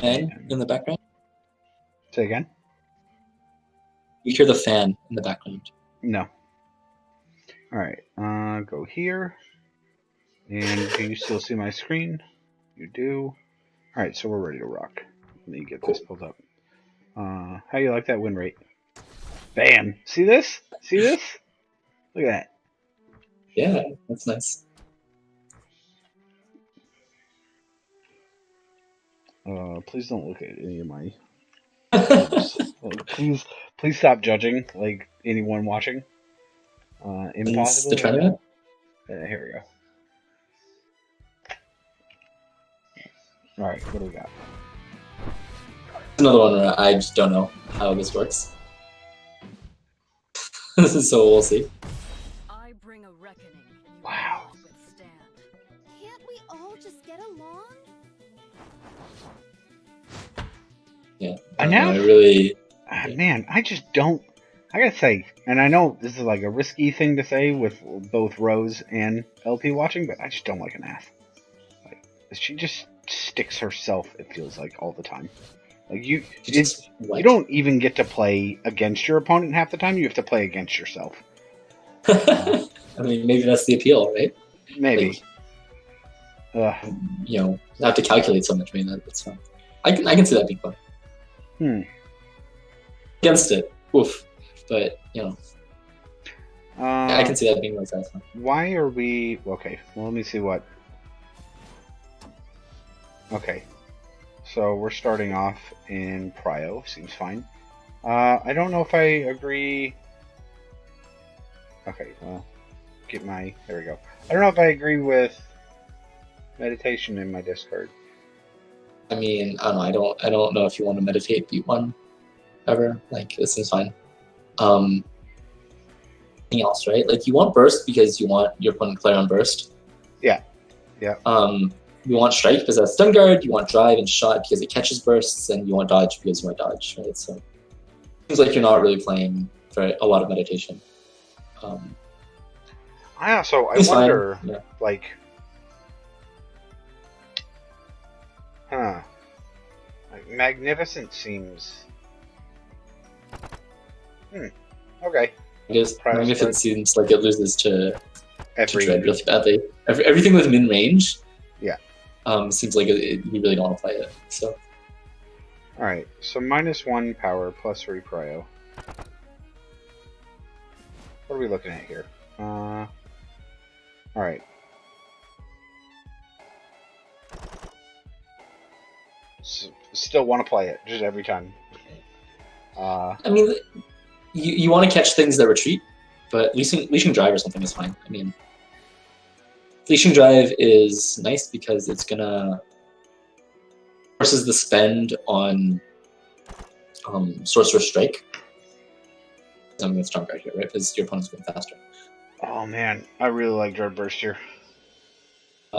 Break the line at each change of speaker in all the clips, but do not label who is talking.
fan in the background?
Say again?
You hear the fan in the background.
No. Alright, go here. And do you still see my screen? You do. Alright, so we're ready to rock. Let me get this pulled up. How you like that win rate? Bam! See this? See this? Look at that.
Yeah, that's nice.
Please don't look at any of my... please stop judging, like, anyone watching. Impossible.
The tournament?
Here we go. Alright, what do we got?
Another one where I just don't know how this works. So we'll see.
I bring a reckoning.
Wow.
Can't we all just get along?
Yeah.
Anath?
I really...
Man, I just don't... I gotta say, and I know this is like a risky thing to say with both Rose and LP watching, but I just don't like Anath. Like, she just sticks herself, it feels like, all the time. Like, you don't even get to play against your opponent half the time, you have to play against yourself.
I mean, maybe that's the appeal, right?
Maybe.
Like, you know, not have to calculate so much. I mean, that's fun. I can see that being fun. Against it, oof. But, you know, I can see that being really satisfying.
Why are we... Okay, well, let me see what... Okay. So, we're starting off in Prio. Seems fine. I don't know if I agree... Okay, well, get my... There we go. I don't know if I agree with meditation in my discard.
I mean, I don't know. I don't know if you want to meditate beat one ever. Like, this seems fine. Anything else, right? Like, you want burst because you want your opponent to play on burst.
Yeah. Yeah.
You want strike because that's stun guard. You want drive and shot because it catches bursts, and you want dodge because you want dodge, right? So, it seems like you're not really playing for a lot of meditation.
I wonder,
yeah.
like, like, Magnificent seems. Okay.
I guess Magnificent seems like it loses to Dread really badly. Everything with min range.
Yeah.
Seems like you really don't want to play it. So.
All right. So -1 power, +3 prio. What are we looking at here? All right. Still want to play it just every time.
I mean, you want to catch things that retreat, but leashing drive or something is fine. I mean, leashing drive is nice because it's gonna forces the spend on sorcerer strike. I'm going to strong guard here, right? Because your opponent's going faster.
Oh man, I really like Dread Burst here.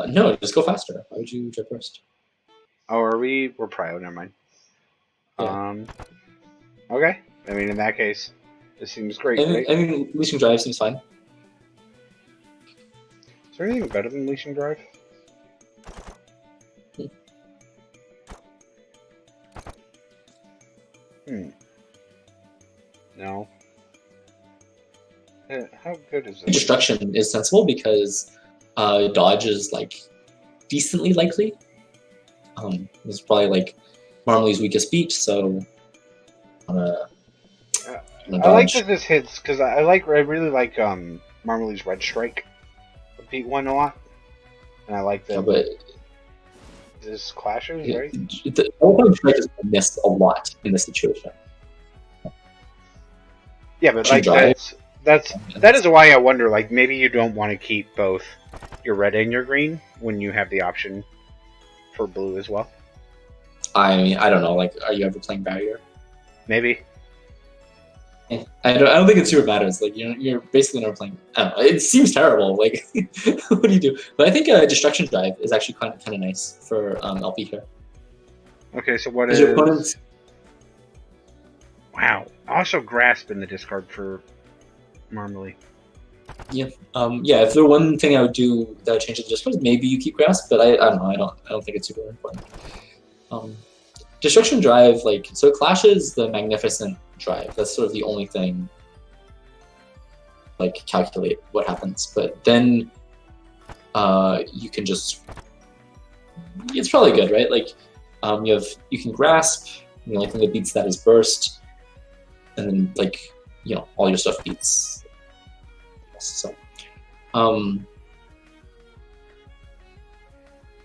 No, just go faster. Why would you Dread Burst?
Oh, we're prio, never mind.
Yeah.
Okay. I mean, in that case, this seems great, right?
I mean, leashing drive seems fine.
Is there anything better than leashing drive? No. How good is it?
Destruction is sensible because dodge is like decently likely. It's probably like Marmelee's weakest beat, so
I like that this hits because I really like Marmelee's Red Strike beat one a lot, and I like that.
Yeah, but
this clashes, right?
The open strike is missed a lot in this situation.
Yeah, but like that is why I wonder. Like, maybe you don't want to keep both your red and your green when you have the option for blue as well.
I mean, I don't know. Like, are you ever playing barrier?
Maybe.
I don't think it super matters. Like, you're basically never playing. I don't know. It seems terrible. Like, what do you do? But I think destruction drive is actually kind of nice for LP here.
Okay, so what is
your opponent's...
Wow. Also grasp in the discard for Marmelee.
Yeah. Yeah. If there were one thing I would do that would change the discard, maybe you keep grasp. But I don't know. I don't think it's super important. Destruction Drive, like, so it clashes the Magnificent Drive. That's sort of the only thing, like, calculate what happens. But then you can just, it's probably good, right? Like, you can Grasp, the only thing that beats that is Burst, and then, like, you know, all your stuff beats. So,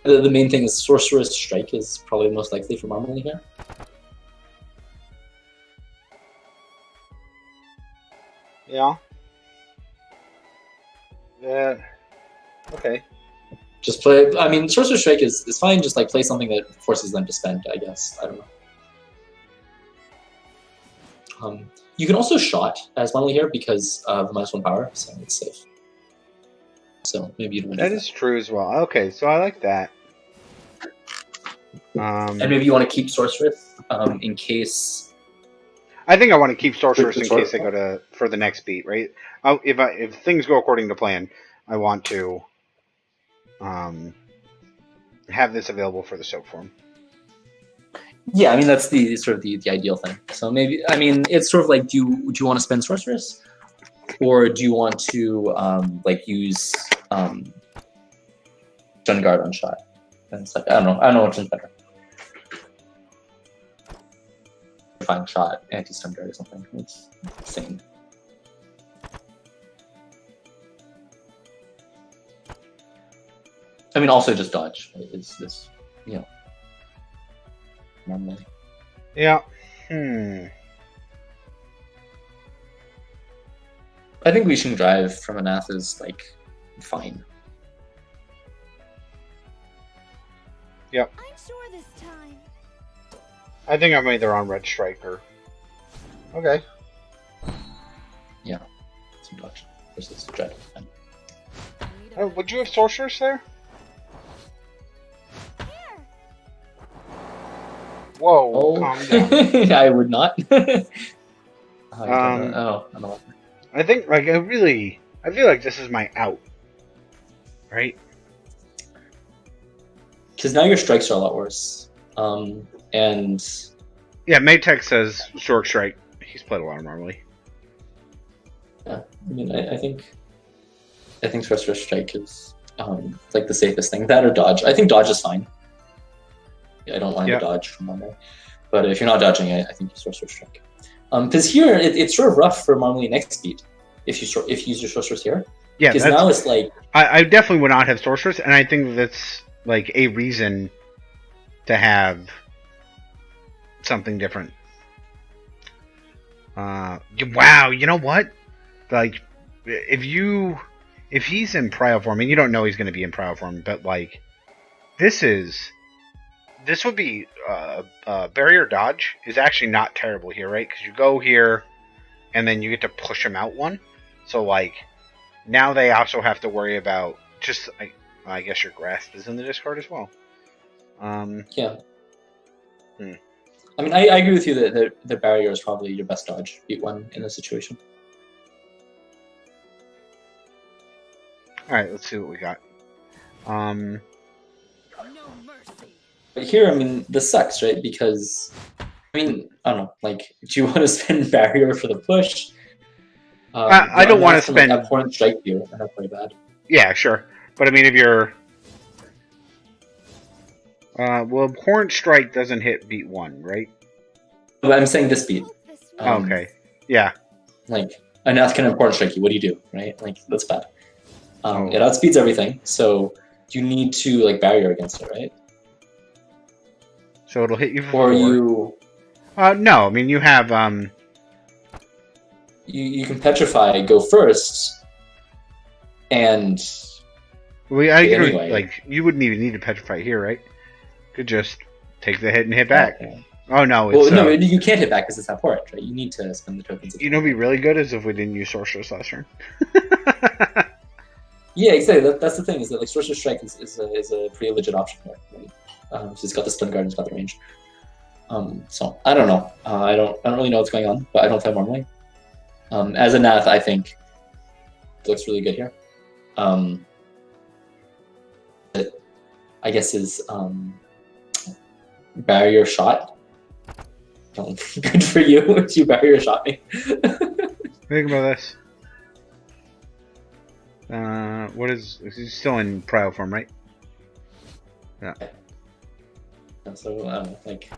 the main thing is Sorceress Strike is probably most likely for Marmelee here.
Yeah. Yeah. Okay.
Just play. I mean, Sorceress Strike is fine. Just like play something that forces them to spend. I guess. I don't know. You can also shot as Marmelee here because of -1 power, so it's safe. So maybe you don't.
That is true as well. Okay, so I like that.
And maybe you want to keep Sorceress in case.
I think I want to keep Sorceress in case I go for the next beat, right? If things go according to plan, I want to have this available for the soak form.
Yeah, I mean that's the sort of the ideal thing. So maybe, I mean, it's sort of like, do you want to spend Sorceress, or do you want to like use Stun Guard on shot? And it's like, I don't know which one's better. Find shot, anti-stun guard or something. It's insane. I mean, also just dodge. Right? Is this, you know, normally.
Yeah.
I think Leashing Drive from Anath is like fine.
Yep.
I'm sure this time.
I think I'm either on Red Striker. Okay.
Yeah. Some dodge versus Dread.
Oh, would you have Sorceress there?
Here.
Whoa,
Oh,
calm down.
I would not.
I think, like, I feel like this is my out. Right?
Because now your strikes are a lot worse. And
yeah, Maytech says Short Strike. He's played a lot of Marmelee.
Yeah, I mean, I think Sorceress Strike is like the safest thing. That or dodge. I think dodge is fine. Yeah, I don't mind the dodge from Marmelee, but if you're not dodging, I think you Sorceress Strike. Because here it's sort of rough for Marmelee next speed if you use your Sorceress here.
Yeah,
because now it's like
I definitely would not have Sorceress, and I think that's like a reason to have something different. Wow, you know what? Like, if he's in Prio form, and you don't know he's going to be in Prio form, but like, this would be barrier dodge is actually not terrible here, right? Because you go here, and then you get to push him out one. So like, now they also have to worry about just I guess your Grasp is in the discard as well.
Yeah. I mean, I agree with you that the barrier is probably your best dodge. Beat one in this situation.
All right, let's see what we got.
No mercy.
But here, I mean, this sucks, right? Because, I mean, I don't know. Like, do you want to spend barrier for the push?
I don't want to spend
like, abhorrent strike here. That's pretty bad.
Yeah, sure. But I mean, if you're well, Abhorrent Strike doesn't hit beat 1, right?
But I'm saying this beat.
Okay. Yeah.
Like, Anath can Abhorrent Strike you. What do you do, right? Like, that's bad. It outspeeds everything, so you need to, like, barrier against it, right?
So it'll hit you for
or
4.
You...
no, I mean, you have,
You can Petrify, go first, and...
Well,
anyway.
Like, you wouldn't even need to Petrify here, right? Could just take the hit and hit back. Okay. Oh, no, it's...
Well, no, you can't hit back because it's abhorrent, right? You need to spend the tokens.
You know what'd be really good is if we didn't use Sorceress last turn.
Yeah, exactly. That's the thing, is that, like, Sorceress Strike is a pretty legit option here, right? She's got the Stun Guard and she's got the range. So, I don't know. I don't really know what's going on, but I don't play Marmelee. As a Nath, I think it looks really good here. I guess is barrier shot Good for you. You barrier shot me.
Think about this. What is? He's still in prio form, right? Yeah.
So I don't know, like,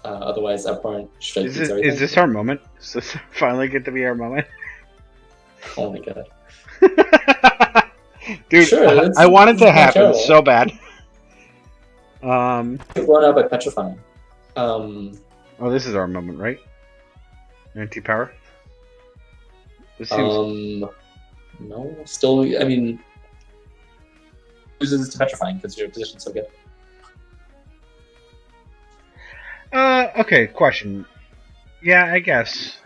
otherwise abhorrent strike beats everything.
Is this our moment? Does this finally get to be our moment?
Oh my god.
Dude,
Sure,
I want it to
not
happen
terrible.
so bad.
Get blown out by petrifying.
Oh, this is our moment, right? Anti-power? This seems...
No, still, I mean, loses to petrifying because your position's so good.
Okay, question. Yeah, I guess.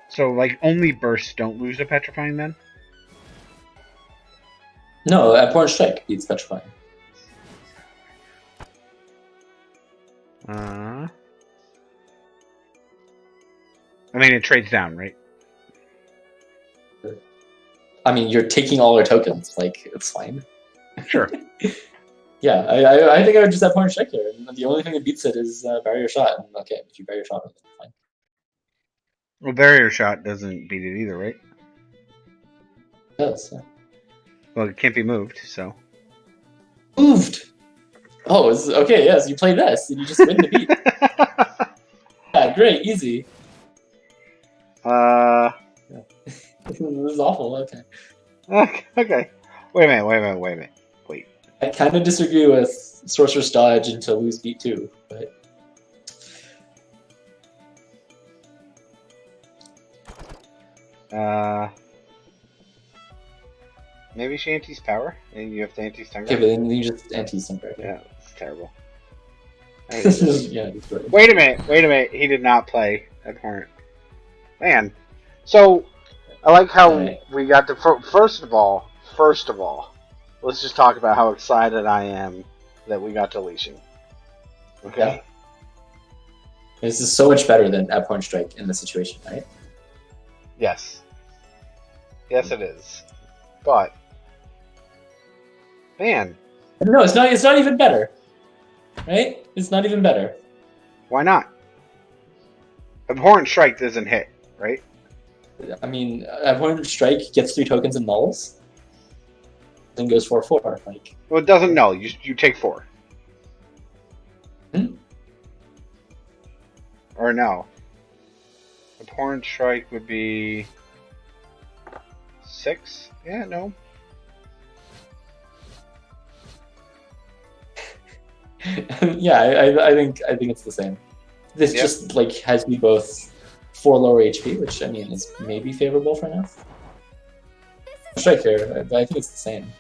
So, like, only bursts don't lose to petrifying then?
No, abhorrent strike beats petrifying.
I mean, it trades down, right?
I mean, you're taking all our tokens. Like, it's fine.
Sure.
Yeah, I think I would just abhorrent strike here. And the only thing that beats it is barrier shot. And okay, if you barrier shot, then fine.
Well, barrier shot doesn't beat it either, right?
It does, yeah.
Well, it can't be moved, so...
Moved! Oh, okay, yes, you play this, and you just win the beat. Yeah, great, easy. This is awful, okay.
Okay. Wait a minute. Wait.
I kind of disagree with Sorcerer's Dodge into lose beat 2, but...
Maybe she antis power, and you have to antis Stun
Okay,
Guard?
but then you just anti-Sunbreak.
Yeah, it's terrible.
Yeah, it's great.
Wait a minute. He did not play Abhorrent. Man. So, I like how we got to... First of all, let's just talk about how excited I am that we got to Alexian. Okay?
Yeah. This is so much better than Abhorrent Strike in this situation, right?
Yes. Yes, it is. But... Man.
No, it's not even better. Right? It's not even better.
Why not? Abhorrent Strike doesn't hit, right?
I mean, Abhorrent Strike gets 3 tokens and nulls, then goes 4/4. Like,
Well, it doesn't null. You take 4. Or no. Abhorrent Strike would be 6? Yeah, no.
yeah, I think it's the same. This just like has me both 4 lower HP, which I mean is maybe favorable for Anath. Strike here, but I think it's the same.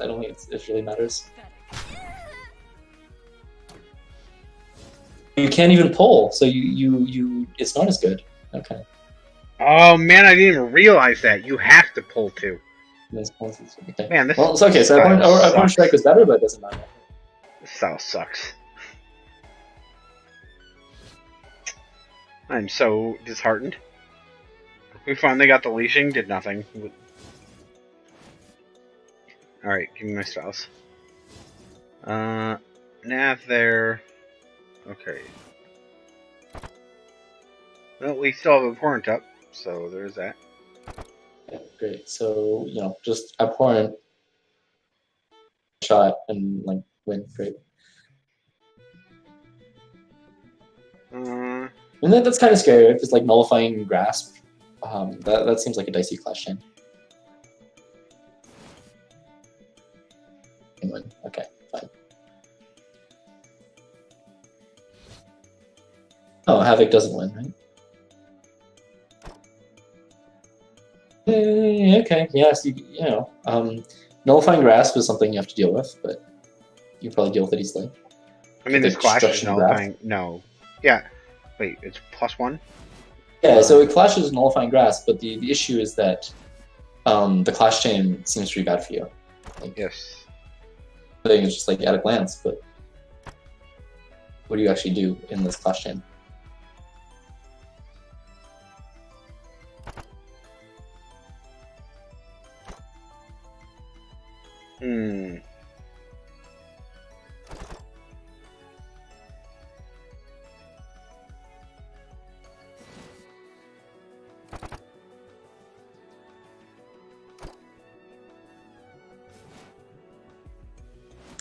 I don't think it really matters. You can't even pull, so you it's not as good. Okay.
Oh man, I didn't even realize that. You have to pull too.
Okay.
Man, this
well, it's okay. So Abhorrent Strike is better, but it doesn't matter.
This style sucks. I'm so disheartened. We finally got the leashing, did nothing. Alright, give me my styles. Nav there. Okay. Well, we still have Abhorrent up, so there's that.
Yeah, great. So, just Abhorrent shot and, like, win. Great. And that's kind of scary, because, like, nullifying Grasp, that seems like a dicey clash chain. Win. Okay, fine. Oh, Havoc doesn't win, right? Okay, yes, nullifying Grasp is something you have to deal with, but you probably deal with it easily.
I mean, this clash is nullifying.
Grasp.
No. Yeah. Wait, it's +1?
Yeah, so it clashes nullifying Grasp, but the issue is that the clash chain seems to be bad for you. Like,
yes.
I think it's just like at a glance, but what do you actually do in this clash chain?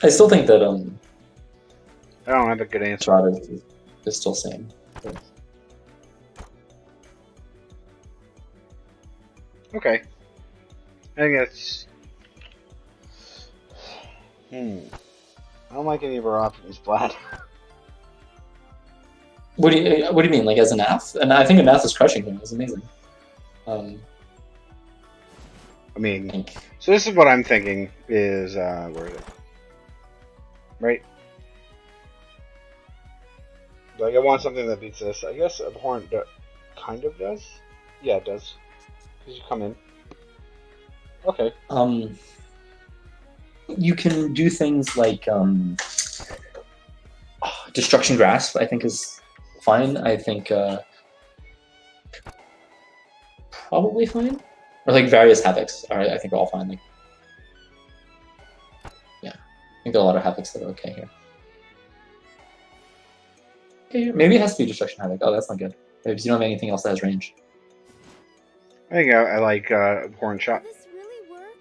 I still think that
I don't have a good answer.
Shot is still same.
Okay. I think that's. I don't like any of our options, Vlad.
What do you mean, like as an Anath? And I think Anath is crushing him. It's amazing.
I mean,
think.
so this is what I'm thinking is, where is it? Right? Like, I want something that beats this. I guess Abhorrent kind of does? Yeah, it does. Because you come in. Okay.
You can do things like Destruction Grasp, I think is fine. I think probably fine. Or like various Havocs are, I think, are all fine. Like, yeah, I think there are a lot of Havocs that are okay here. Okay, maybe it has to be Destruction Havoc. Oh, that's not good. Because you don't have anything else that has range.
I think I like Abhorrent Shot.
This really work?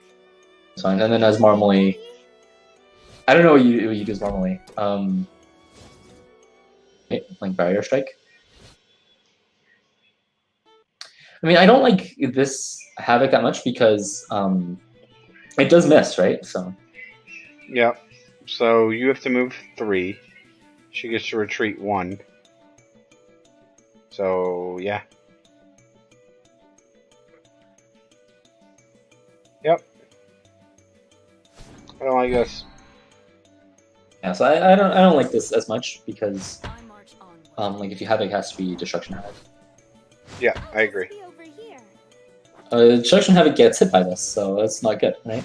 It's fine. And then as Marmelee, I don't know what you do as Marmelee. Like Barrier Strike. I mean, I don't like this Havoc that much because it does miss, right? So.
Yep. So you have to move 3. She gets to retreat 1. So, yeah. Yep. I don't like this.
Yeah, so I don't like this as much because
I march on.
like if you Havoc, it has to be Destruction Havoc.
Yeah, I agree.
Be over here.
Destruction Havoc gets hit by this, so that's not good, right?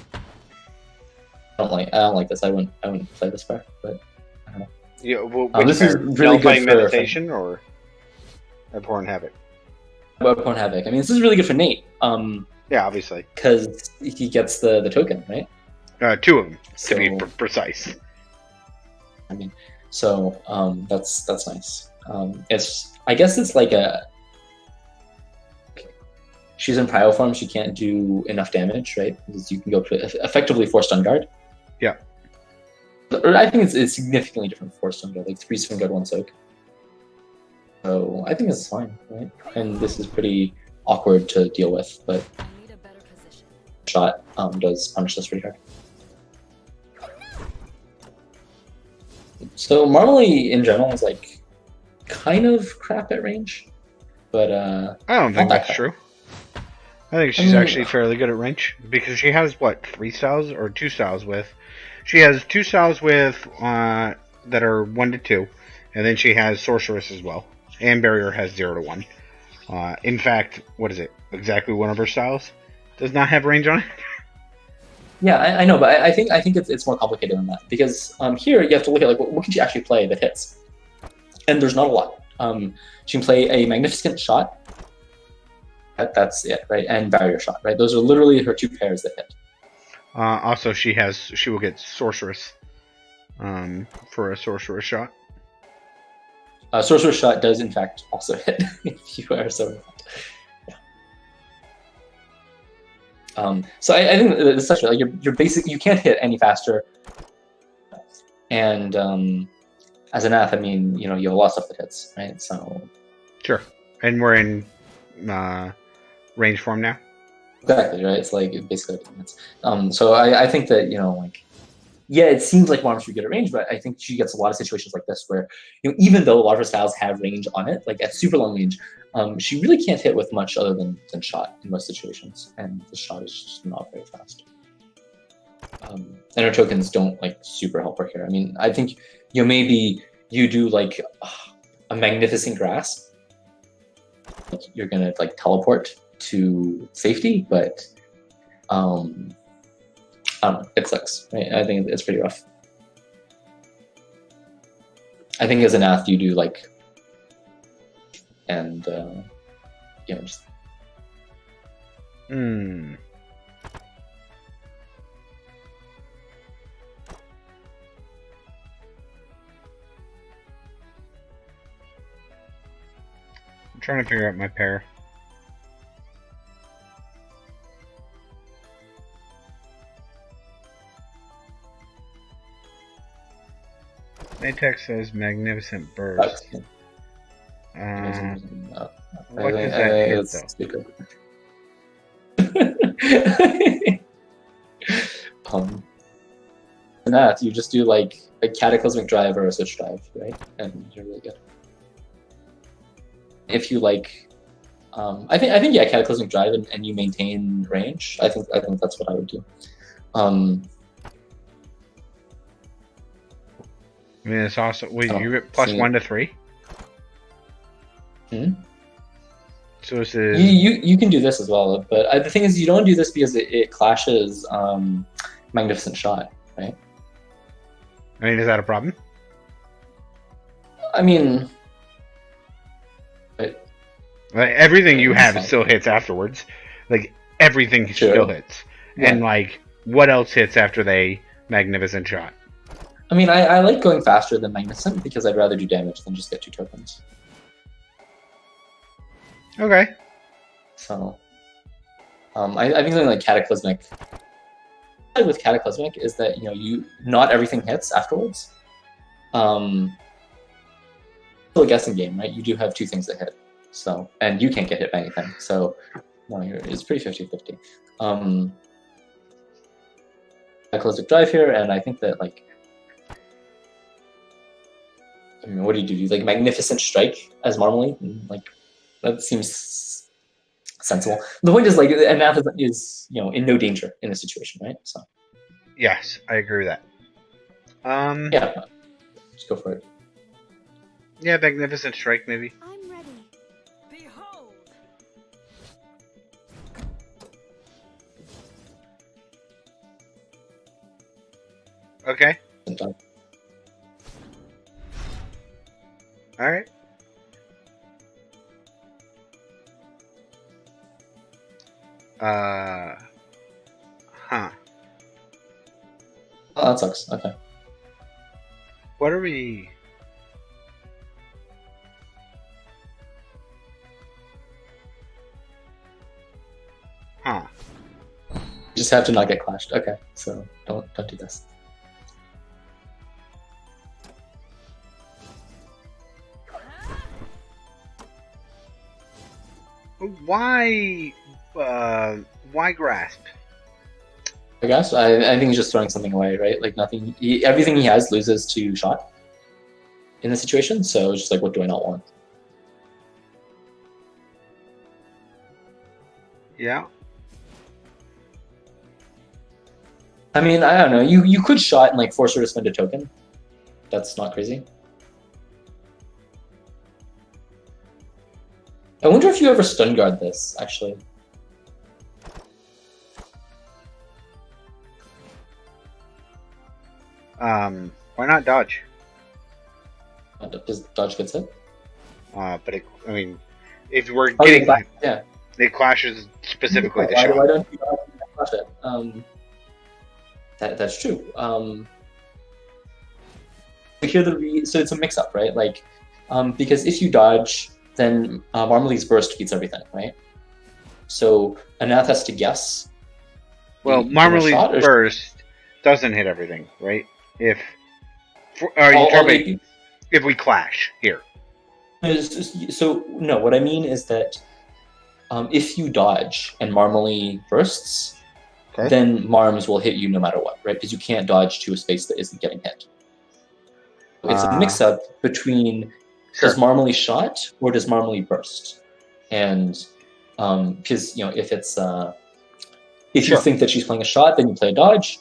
I don't like this. I wouldn't play this far, but I don't know.
Yeah, well,
This is really good for
Meditation or Abhorrent Havoc?
Blatm Havoc. I mean, this is really good for Nate.
Yeah, obviously.
Because he gets the token, right?
2 of them,
So,
to be precise.
I mean, so that's nice. I guess it's like she's in Prio form. She can't do enough damage, right? Because you can go effectively 4 stun guard.
Yeah.
Or I think it's significantly different from 4 stun guard, like 3 stun guard, 1 soak. So I think this is fine, right? And this is pretty awkward to deal with, but
I need a better position.
Shot does punish this pretty hard. So Marmelee in general is like kind of crap at range, but
I don't think
not that
that's
crap.
true. I think she's actually fairly good at range because she has what 3 styles or 2 styles with. She has 2 styles with that are 1 to 2, and then she has Sorceress as well, and Barrier has 0 to 1. In fact, what is it? Exactly one of her styles does not have range on it.
Yeah, I know, but I think it's more complicated than that because here you have to look at like what can she actually play that hits, and there's not a lot. She can play a Magnificent Shot. That's it, right? And Barrier Shot, right? Those are literally her 2 pairs that hit.
Also, she will get Sorceress for a Sorceress Shot.
Sorcerer's Shot does in fact also hit if you are so. Yeah. So I think it's such like you're basic. You can't hit any faster. And as an Anath, I mean, you have a lot of stuff that hits, right? So.
Sure. And we're in range form now.
Exactly, right? It's like basically so I think that, like, yeah, it seems like Marm should get a range, but I think she gets a lot of situations like this where, even though a lot of her styles have range on it, like at super long range, she really can't hit with much other than Shot in most situations, and the Shot is just not very fast. And her tokens don't like super help her here. I mean, I think maybe you do like a Magnificent Grasp, like you're gonna like teleport to safety, but I don't know, it sucks, right? I think it's pretty rough. I think as an Anath, you do like, and just.
I'm trying to figure out my pair. Matex says magnificent burst. What does that hit though?
Stupid. Anath, you just do like a cataclysmic drive or a switch drive, right? And you're really good. If you like, I think yeah, cataclysmic drive and you maintain range. I think that's what I would do.
I mean, it's also wait, you get plus 1 to 3.
Hmm?
So this is
you can do this as well, but the thing is, you don't do this because it clashes Magnificent Shot, right?
I mean, is that a problem?
I mean,
like, everything you have still hits afterwards. Like everything still hits, and like what else hits after they Magnificent Shot?
I mean, I like going faster than Magnificent because I'd rather do damage than just get 2 tokens.
Okay.
So, I think something like Cataclysmic. With Cataclysmic is that not everything hits afterwards. Still a guessing game, right? You do have 2 things that hit, so and you can't get hit by anything. So, no, it's pretty 50-50. Cataclysmic drive here, and I think that like. I mean, what do? Do you like Magnificent Strike as Marmelee? Like, that seems sensible. The point is, like, Anath is in no danger in this situation, right? So.
Yes, I agree with that.
Yeah, just go for it.
Yeah, Magnificent Strike, maybe.
I'm ready.
Behold.
Okay. All right. Huh.
Oh, that sucks. Okay.
What are we? Huh.
You just have to not get clashed. Okay, so don't do this.
Why grasp?
I guess I think he's just throwing something away, right? Like nothing. Everything he has loses to shot in the situation. So it's just like, what do I not want?
Yeah.
I mean, I don't know. You could shot and like force her to spend a token. That's not crazy. I wonder if you ever stun guard this, actually.
Why not dodge?
Does dodge get hit?
But I mean, if we're getting,
yeah,
it clashes specifically the
why
shot.
don't you dodge it? That's true. So it's a mix-up, right? Like, because if you dodge, then Marmelee's burst beats everything, right? So Anath has to guess.
Well, Marmelee's burst doesn't hit everything, right? If we clash here?
So no, what I mean is that if you dodge and Marmelee bursts, then Marms will hit you no matter what, right? Because you can't dodge to a space that isn't getting hit. It's a mix-up between does Marmelee shot or does Marmelee burst? And because if it's if you think that she's playing a shot, then you play a dodge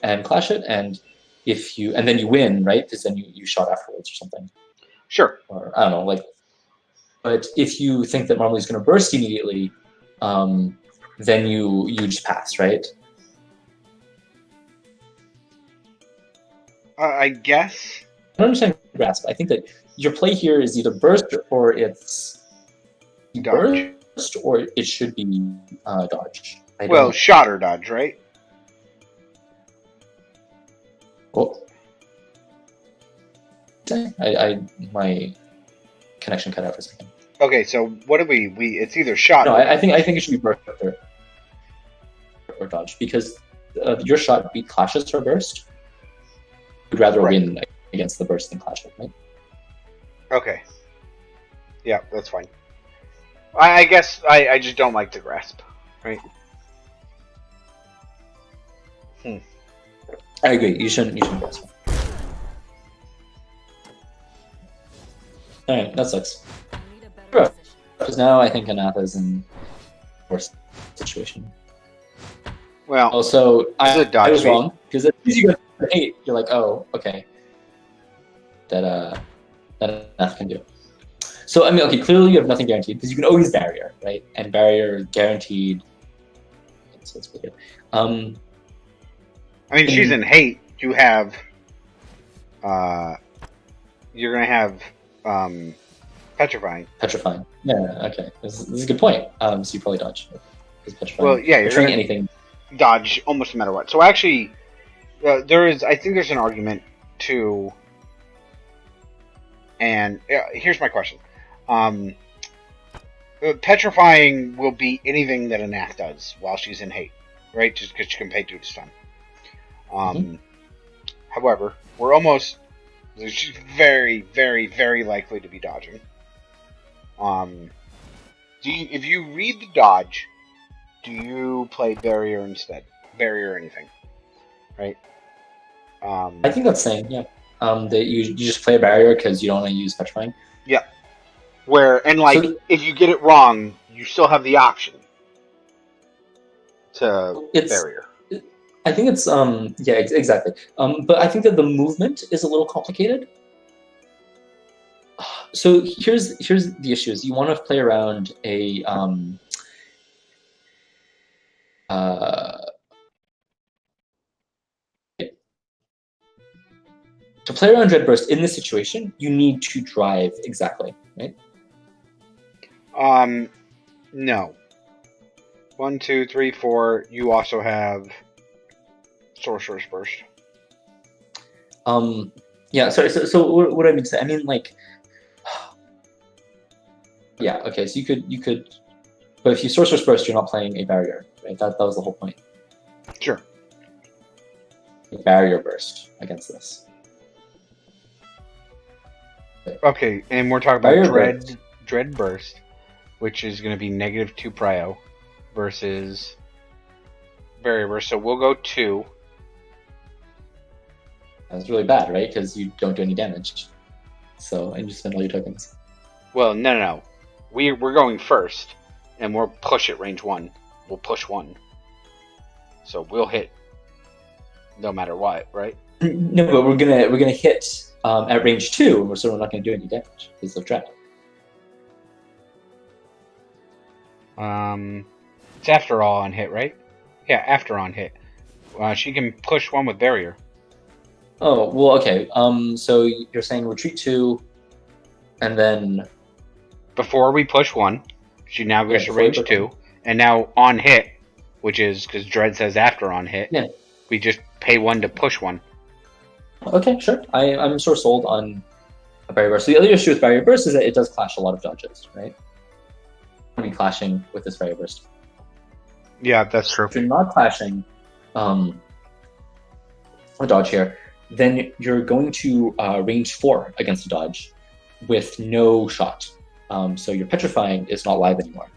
and clash it, and then you win, right? Because then you shot afterwards or something.
Sure.
Or I don't know, like. But if you think that Marmelee's going to burst immediately, then you just pass, right?
I guess.
I don't understand grasp. I think that your play here is either burst or it's
dodge.
Burst, or it should be dodge.
Well, shot or dodge, right?
Well, my connection cut out for a second.
Okay, so what do we? It's either shot.
No, I think it should be burst or dodge because your shot beat clashes her burst. You'd rather win against the burst and clash, right?
Okay. Yeah, that's fine. I guess I just don't like the grasp, right?
I agree. You shouldn't grasp. All right, that sucks.
I need a better
Bro.
position.
Because now I think Anath is in a worse situation.
Well,
Also,
This is a dodge
I was
beat.
wrong because as soon as you go to 8, you're like, oh, okay, that Anath can do. So I mean, okay, clearly you have nothing guaranteed because you can always barrier, right? And barrier guaranteed. So it's pretty good.
I mean, she's in hate. You have, you're gonna have, petrifying.
Petrifying. Yeah. Okay. This is a good point. So you probably dodge. Because petrifying.
Well, yeah, you're
Petrifying
gonna
anything.
dodge almost no matter what. So actually, I think there's an argument to, and here's my question. Petrifying will be anything that Anath does while she's in hate, right? Just because she can pay 2 to stun. However, she's very, very, very likely to be dodging. If you read the dodge, do you play barrier instead? Barrier or anything, right?
I think that's saying, yeah. That you just play a barrier because you don't want to use petrifying.
Yeah. If you get it wrong, you still have the option to barrier.
I think it's yeah, exactly. But I think that the movement is a little complicated. So here's the issue: is you want to play around a to play around Dread Burst in this situation, you need to drive exactly, right?
No. 1, 2, 3, 4. You also have Sorcerer's Burst.
Yeah. Sorry. So what I mean to say, I mean like, yeah. Okay. So you could, but if you Sorcerer's Burst, you're not playing a barrier, right? That was the whole point.
Sure.
A barrier burst against this.
Okay, and we're talking about Dread Burst, which is going to be -2 prio versus Barrier Burst. So we'll go 2.
That's really bad, right? Because you don't do any damage. So, and you spend all your tokens.
Well, no. We're going first, and we'll push at range 1. We'll push 1. So we'll hit no matter what, right?
No, but we're gonna hit at range 2, and we're sort of not gonna do any damage because of Dread.
It's after all on hit, right? Yeah, after on hit. She can push 1 with barrier.
Oh well, okay. So you're saying retreat 2, and then
before we push 1, she now goes to range 2, and now on hit, which is because Dread says after on hit.
Yeah.
We just pay 1 to push 1.
Okay, sure. I'm sort of sold on a Barrier Burst. So the other issue with Barrier Burst is that it does clash a lot of dodges, right? Going to be clashing with this Barrier Burst.
Yeah, that's true.
If you're not clashing a dodge here, then you're going to range 4 against a dodge with no shot. So your petrifying is not live anymore.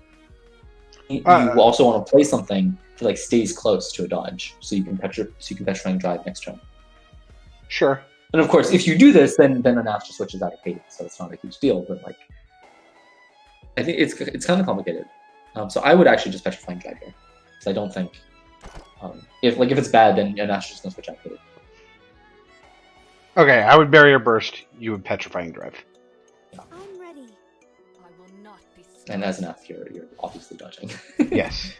You also want to play something that like stays close to a dodge, so you can petrifying drive next turn.
Sure.
And of course, if you do this, then Anath just switches out of hate, so it's not a huge deal. But like, I think it's kind of complicated. So I would actually just petrifying drive here, because I don't think if it's bad, then Anath's just gonna switch out of hate.
Okay, I would Barrier Burst. You would Petrifying Drive.
I'm ready.
I will not be stopped.
And as Anath, you're obviously dodging.
Yes.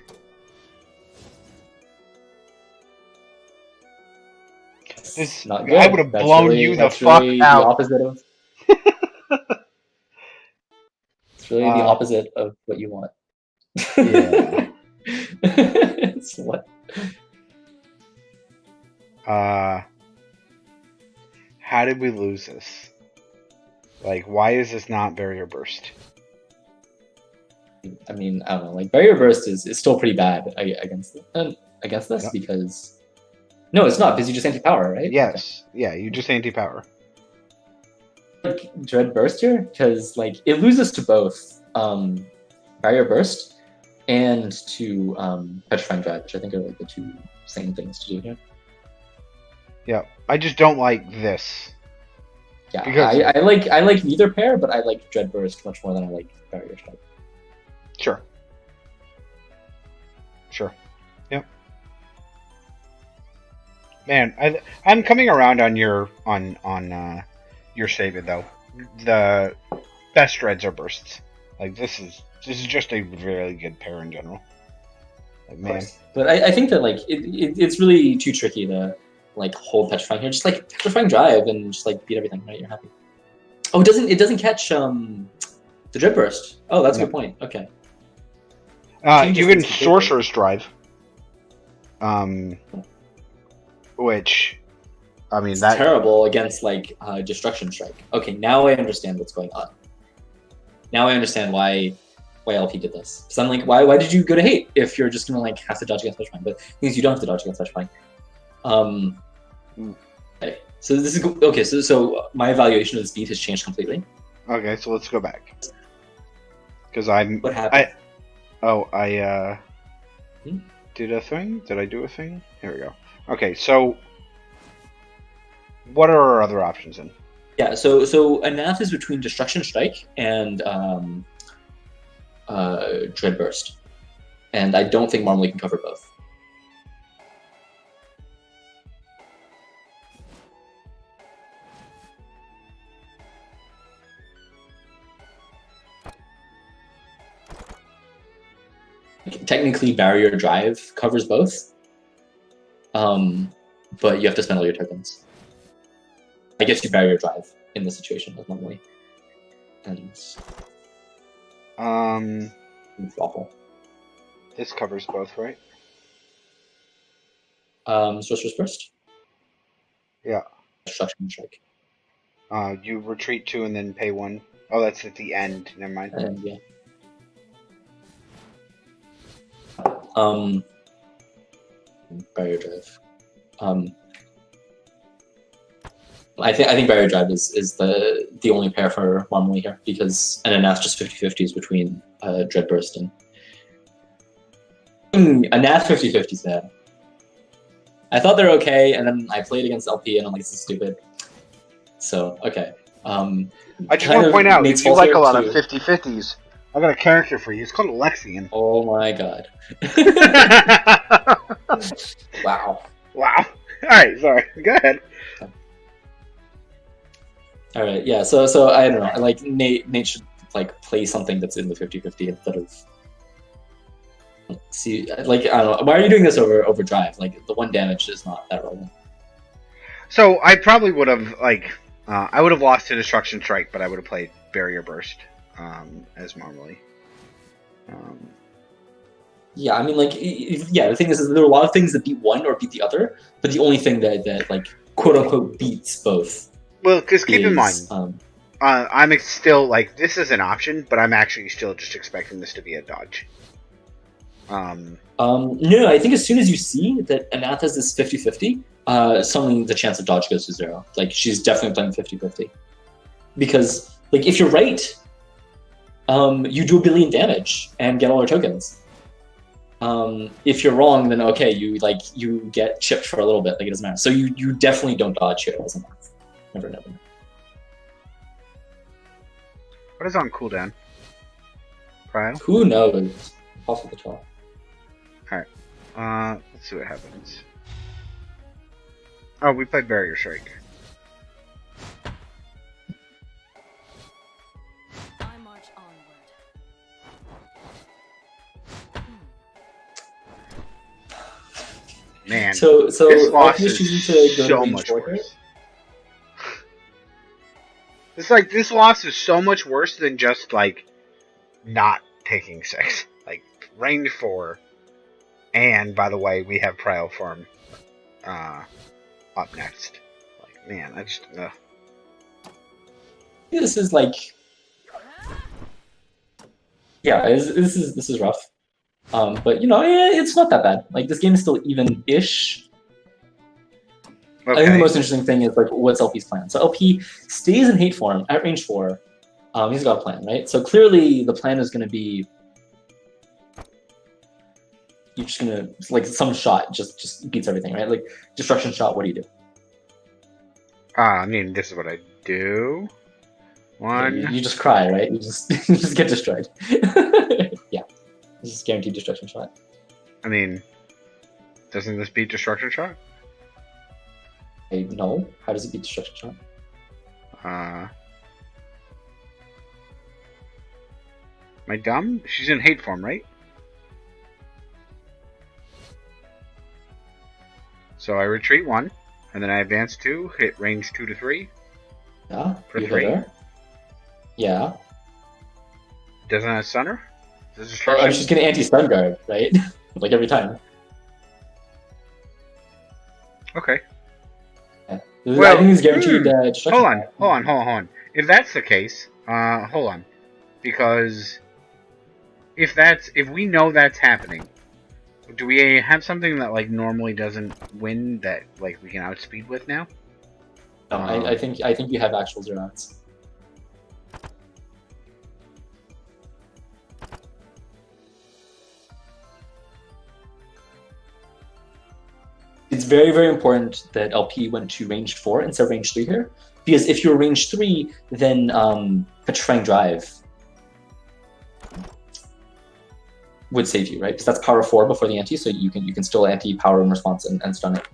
This,
Not good.
I would have
That's
blown
really,
you the
that's
fuck
really
out.
The opposite of. It's really the opposite of what you want.
Yeah.
It's what?
How did we lose this? Like, why is this not Barrier Burst?
I mean, I don't know. Like Barrier Burst is still pretty bad against this
Yep.
because no, it's not because you just anti-power, right?
Yes. Yeah, you just anti-power.
like Dread Burst here because like it loses to both Barrier Burst and to Petrifying Drive, which I think are like the two same things to do here.
Yeah, I just don't like this.
Yeah,
Because-
I like neither pair, but I like Dread Burst much more than I like Barrier Strike.
Sure. Sure. Yep. Man, I'm coming around on your your statement though. The best dreads are bursts. Like this is just a really good pair in general. Like man,
But I think that like it's really too tricky to like hold Petrifying here. Just like Petrifying Drive and just like beat everything, right? You're happy. Oh, it doesn't catch the Dread Burst. Oh, that's a
No.
good point. Okay.
you can Sorcerer's Drive. Which, I mean,
It's
that
terrible against like Destruction Strike. Okay, now I understand what's going on. Now I understand why LP did this. Because I'm like, why did you go to hate if you're just gonna like have to dodge against Petrifying? But things you don't have to dodge against Petrifying. Okay. So this is okay. So my evaluation of this beat has changed completely.
okay. So let's go back because I'm.
What happened?
I did a thing. Did I do a thing? Here we go. Okay, so what are our other options then?
Yeah. So Anath is between Destruction Strike and Dread Burst, and I don't think Marmelee can cover both. Technically, Barrier Drive covers both, but you have to spend all your tokens. I guess you Barrier Drive in this situation as normally, and it's awful.
This covers both, right?
Sorcerer's Burst.
Yeah.
Destruction Strike.
You retreat 2 and then pay 1. Oh, that's at the end. Never mind.
And yeah. Barrier Drive. I think Barrier Drive is the only pair for Marmelee here because Anath just 50-50s between Dread Burst and Anath 50-50s bad. I thought they're okay, and then I played against LP and I'm like, this is stupid. So okay.
I just want to point out, if you like a lot of
too.
50-50s, I got a character for you. It's called Alexian.
Oh my god. Wow.
Wow. Alright, sorry. Go ahead.
All right, yeah. So I don't know. I like Nate should like play something that's in the 50-50 instead of see. Like I don't know. Why are you doing this over Drive? Like the 1 damage is not that relevant.
So I probably would have I would have lost to Destruction Strike, but I would have played Barrier Burst as Marmelee.
Yeah, I mean, like, yeah. The thing is there are a lot of things that beat one or beat the other, but the only thing that like quote unquote beats both.
Well, because keep in mind,
Um,
I'm still like this is an option, but I'm actually still just expecting this to be a dodge.
no, I think as soon as you see that Anath has this 50-50, suddenly the chance of dodge goes to 0. Like she's definitely playing 50-50. Because like if you're right, you do 1 billion damage and get all her tokens. If you're wrong, then okay, you get chipped for a little bit, like it doesn't matter. So you definitely don't dodge here as a Anath. Never.
What is on cooldown? Prio?
Who knows? Possible to tell.
Let's see what happens. Oh, we played Barrier Strike.
I march onward.
Man,
So
this loss
Alchemy is
is
choosing to go
so
to
much
range
worse. It's like this loss is so much worse than just like not taking 6. Like range 4, and by the way, we have Prio Farm up next. Like man, I just
This is like, yeah, this is rough. But you know, it's not that bad. Like this game is still even-ish. I think the most interesting thing is like what's LP's plan. So LP stays in hate form at range 4. He's got a plan, right? So clearly the plan is going to be you're just gonna like some shot just beats everything, right? Like destruction shot. What do you do?
I mean, this is what I do. One.
You just cry, right? You just you just get destroyed. Yeah, this is guaranteed destruction shot.
I mean, doesn't this beat destruction shot?
No. How does it beat destruction shot?
Am I dumb? She's in hate form, right? So I retreat 1, and then I advance 2, hit range 2 to 3.
Yeah.
For
you
3.
hit her. Yeah.
Doesn't have stunner?
I'm just gonna anti-stun guard, right? Like every time.
Okay.
Yeah.
Well,
I think it's guaranteed destruction.
Hold on. If that's the case, hold on. Because if we know that's happening, do we have something that like normally doesn't win that like we can outspeed with now?
No, I think you have actual 0 outs. It's very, very important that LP went to range 4 instead of range 3 here. Because if you're range 3, then Petrifying Drive would save you, right? Because that's power 4 before the anti, so you can still anti-power in response and stun it.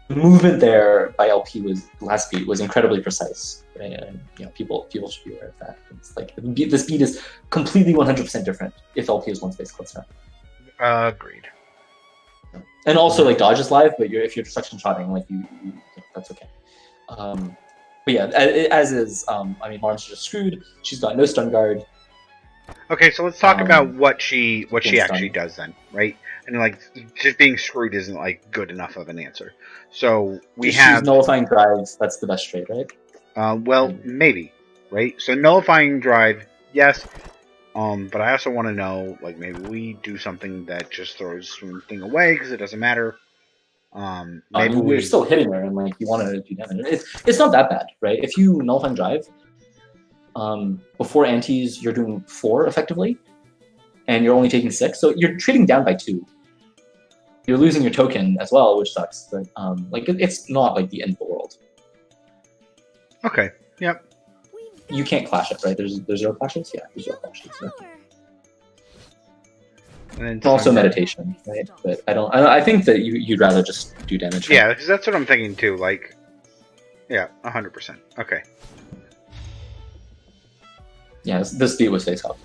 The movement there by LP last beat was incredibly precise, right? And people should be aware of that. It's like the speed is completely 100% different if LP is one space closer.
Agreed.
And also like dodge is live, but if you're destruction shotting, like you that's okay. But yeah, as is, I mean, Marm's just screwed. She's got no stun guard.
Okay, so let's talk about what she actually does then, right? And like, just being screwed isn't like good enough of an answer. So she's
nullifying drives. That's the best trade, right?
Well, maybe, right? So nullifying drive, yes. But I also want to know, like, maybe we do something that just throws something away because it doesn't matter.
Maybe we're still hitting her, and like you want to do damage. It's not that bad, right? If you nullifying drive, before antis you're doing 4 effectively, and you're only taking 6, so you're trading down by 2. You're losing your token as well, which sucks. But like it's not like the end of the world.
Okay. Yep.
You can't clash it, right? There's 0 clashes. Yeah, there's 0 clashes. Yeah.
And
it's also meditation, right? But I think that you'd rather just do damage.
Yeah, because that's what I'm thinking too. Like, yeah, 100%. Okay.
Yeah, this speed was face up.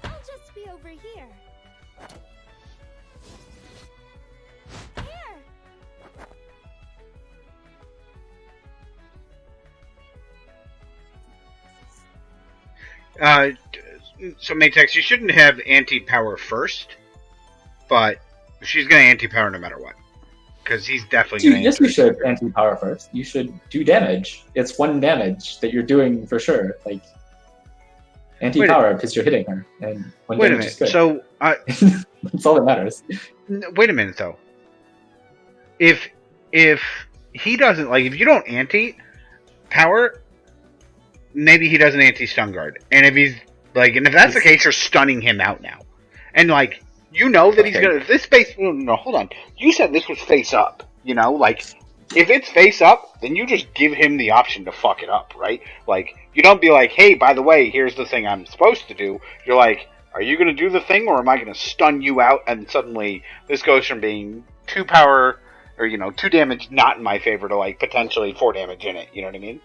I'll just be over here.
So Matex, you shouldn't have anti-power first, but she's going to anti-power no matter what. Because he's definitely going to
Yes, you should anti-power first. You should do damage. It's 1 damage that you're doing for sure. Like, anti-power because you're hitting her. And
wait a minute. So,
that's all that matters.
Wait a minute, though. If he doesn't, like, if you don't anti-power, maybe he doesn't anti-stun guard. And if he's, like, and if that's the case, you're stunning him out now. And, like, you know that he's gonna, this face, no, hold on. You said this was face up, you know? Like, if it's face up, then you just give him the option to fuck it up, right? Like, you don't be like, hey, by the way, here's the thing I'm supposed to do. You're like, are you gonna do the thing, or am I gonna stun you out? And suddenly, this goes from being 2 power, or, 2 damage not in my favor to, like, potentially 4 damage in it, you know what I mean?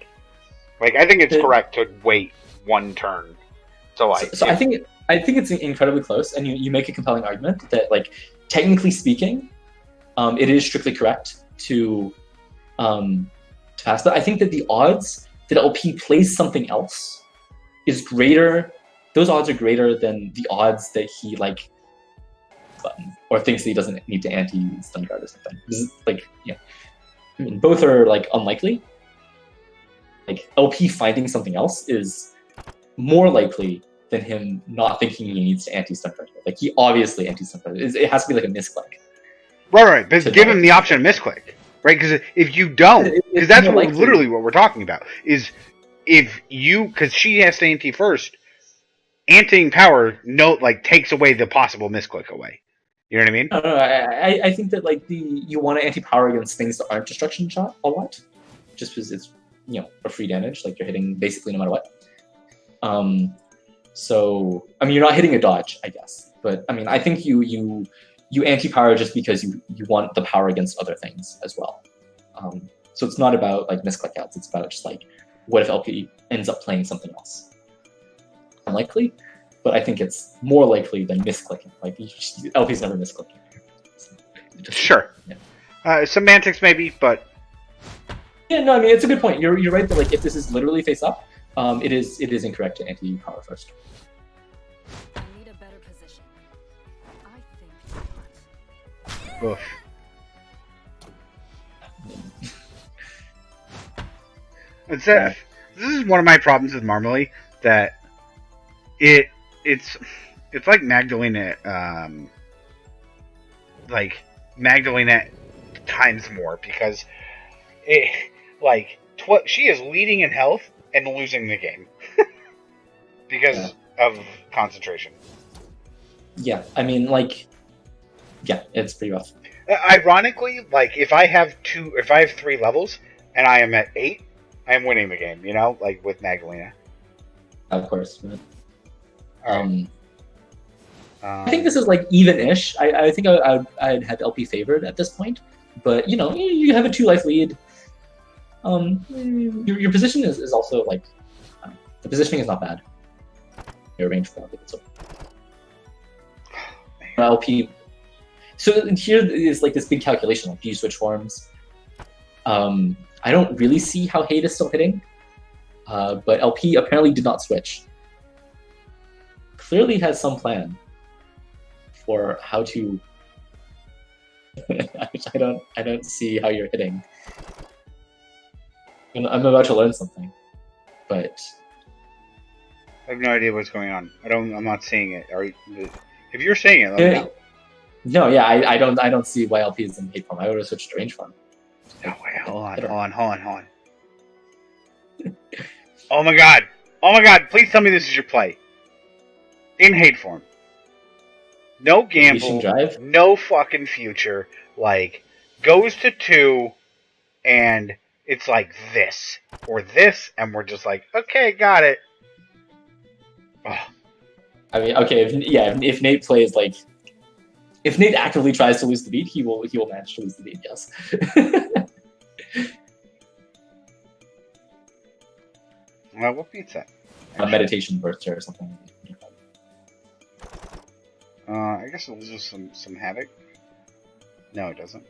Like, I think it's correct to wait 1 turn. So, like...
So I think it's incredibly close, and you make a compelling argument that, like, technically speaking, it is strictly correct to pass. But I think that the odds that LP plays something else is greater. Those odds are greater than the odds that he, like, or thinks that he doesn't need to anti-stun guard or something. This is, like, yeah. I mean, both are, like, unlikely. Like, LP finding something else is more likely than him not thinking he needs to anti-stun guard. Like, he obviously anti-stun guard. It has to be like a misclick.
Right. But
to
give
not
him the option of misclick, right? Because if you don't, because that's
more likely.
literally what we're talking about is if you, because she has to ante first, anteing power takes away the possible misclick away. You know what I mean?
No, I think that like you want to anti-power against things that aren't destruction shot a lot, just because it's a free damage, like you're hitting basically no matter what. So I mean you're not hitting a dodge, I guess, but I mean I think you anti-power just because you want the power against other things as well. So it's not about like misclick outs. It's about just like what if LP ends up playing something else. Unlikely, but I think it's more likely than misclicking. Like LP's never misclicking.
Sure.
Yeah.
Semantics maybe, but
yeah, no, I mean it's a good point. You're right that like if this is literally face up, it is incorrect to anti-power first.
I need a better position. I think not.
oof. This is one of my problems with Marmelee, that it's like Magdalena, times more, because she is leading in health and losing the game because of concentration.
Yeah, I mean it's pretty rough.
Ironically, if I have 3 levels and I am at 8, I am winning the game. With Magdalena.
Of course. But,
Right.
I think this is like even-ish. I think I'd have LP favored at this point, but you have a 2-life lead. Your position is also like the positioning is not bad. Your range for LP, so LP. So here is like this big calculation. Like, do you switch forms? I don't really see how Hate is still hitting, but LP apparently did not switch. Clearly has some plan for how to. I don't see how you're hitting. I'm about to learn something, but
I have no idea what's going on. I'm not seeing it. If you're seeing it, let me know.
No, yeah, I don't see why LP is in hate form. I would have switched to range form.
Oh wait, hold on. Oh my god! Please tell me this is your play. In hate form. No gamble,
drive?
no fucking future. Goes to 2, and it's like this or this, and we're just like, okay, got it. Oh.
I mean, okay, if Nate plays if Nate actively tries to lose the beat, he will manage to lose the beat. Yes.
What beats that?
A meditation burster or something.
I guess it loses some havoc. No, it doesn't.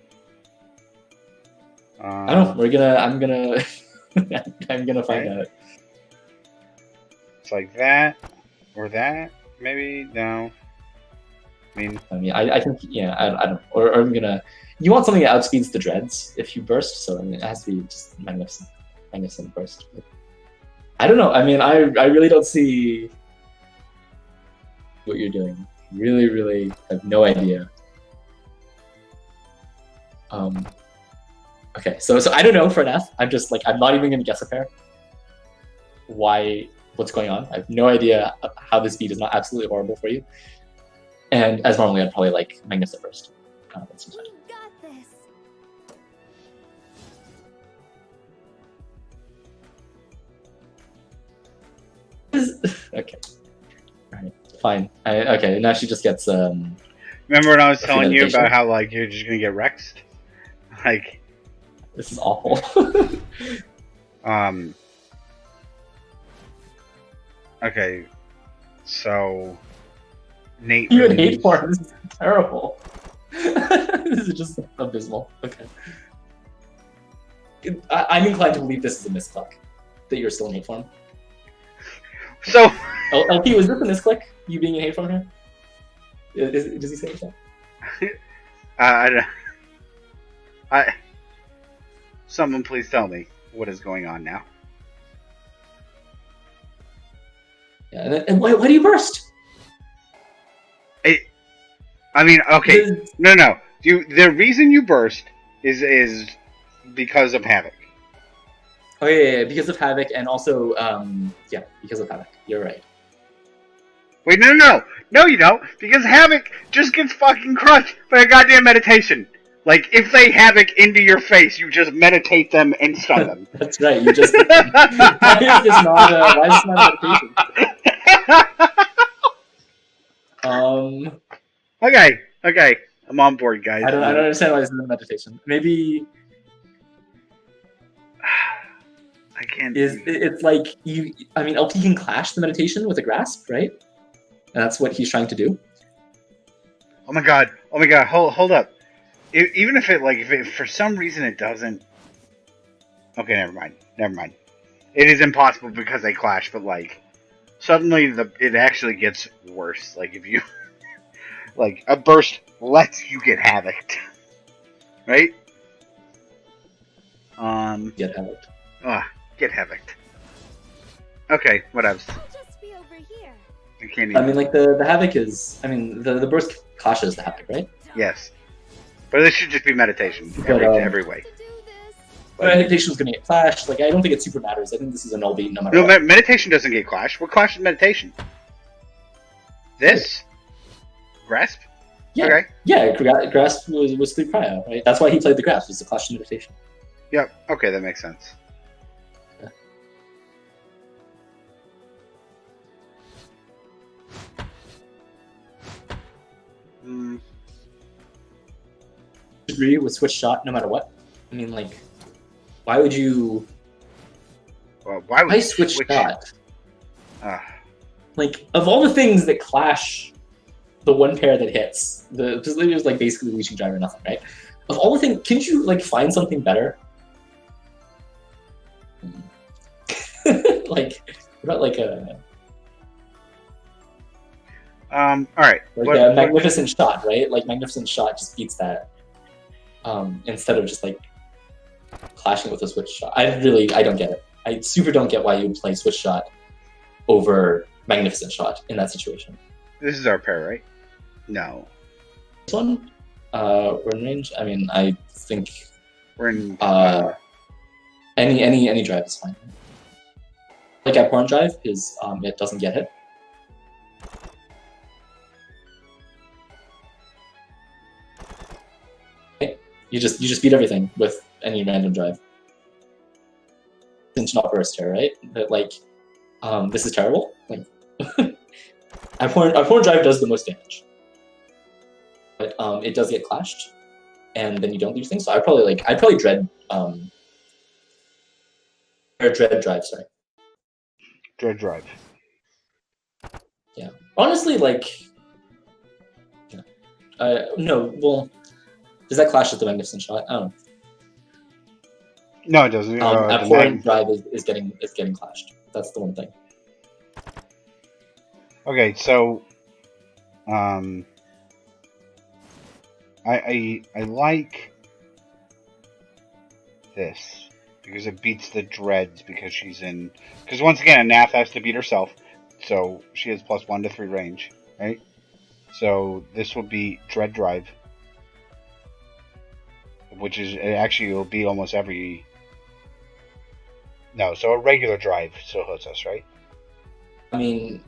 I don't know. I'm gonna find out.
It's like that or that. Maybe no.
I mean, I think I don't. Or I'm gonna. You want something that outspeeds the dreads if you burst, so I mean, it has to be just magnificent burst. But I don't know. I mean, I really don't see what you're doing. Really have no idea. Okay, so I don't know for Anath. I'm not even gonna guess a pair. What's going on? I have no idea how this beat is not absolutely horrible for you. And as Marmelee, I'd probably like Magnificent first.
You got this.
Okay. Alright, fine. Okay, now she just gets
Remember when I was telling you about how you're just gonna get Rexed?
This is awful.
Okay. So Nate
You in hate form. This is terrible. This is just abysmal. Okay. I'm inclined to believe this is a misclick. That you're still in hate form.
So
LP, was this a misclick? You being in hate form here? Does he say that?
Someone please tell me what is going on now.
Yeah, and why do you burst?
I mean, okay, no. The reason you burst is because of Havoc.
Oh yeah, because of Havoc, and also yeah, because of Havoc. You're right.
Wait, no, you don't. Because Havoc just gets fucking crushed by a goddamn meditation. Like, if they Havoc into your face, you just meditate them and stun them.
That's right. You just. Why is this not meditation?
Okay. I'm on board, guys.
I don't understand why this isn't meditation. Maybe
I can't.
it's like you. I mean, LP can clash the meditation with a grasp, right? And that's what he's trying to do.
Oh my god! Hold up. Even if it for some reason it doesn't. Okay, never mind. It is impossible because they clash, but like suddenly it actually gets worse. Like if you like a burst lets you get havocked, right?
Get havoc.
Get havocked. Okay, what else?
I'll just be over here.
I can't even.
I mean, like the havoc is. I mean, the burst clashes the havoc, right?
Yes, but this should just be meditation every way.
To do this.
But meditation is going to get clashed. Like, I don't think it super matters. I think this is a null beat no matter
No,
what.
meditation doesn't get clashed. What clashes meditation? This? Grasp?
Yeah,
Okay.
yeah. Grasp was 3 prior, right? That's why he played the grasp. Was the clash meditation.
Yep. Okay, that makes sense.
Yeah. Agree with switch shot no matter what. I mean, like, why would you?
Well, why would
Why
you
switch shot? Like, of all the things that clash the one pair that hits, the facility was like basically leashing drive or nothing, right? Of all the things, can't you like find something better? Like, what about like a
all right.
a magnificent shot, right? Like magnificent shot just beats that. Instead of just like clashing with a switch shot. I don't get it. I super don't get why you would play switch shot over magnificent shot in that situation.
This is our pair, right? No.
This one, we're in range. I mean, I think
We're in.
any drive is fine. Like at pawn drive, is it doesn't get hit. Okay. You just beat everything with any random drive. It's not burst here, right? But like, this is terrible. Like, our pawn drive does the most damage, but it does get clashed, and then you don't lose things. So I'd probably dread dread drive. Sorry.
Dread drive.
Yeah. Honestly, like, no. Well, does that clash with the magnificent shot? I don't know.
No, it doesn't.
Abhorrent drive is getting clashed. That's the one thing.
Okay, so I like this because it beats the dreads because she's in. Because once again, Anath has to beat herself, so she has +1 to 3 range, right? So this will be dread drive, which is actually will be almost every. No, so a regular drive still hurts us, right?
I mean,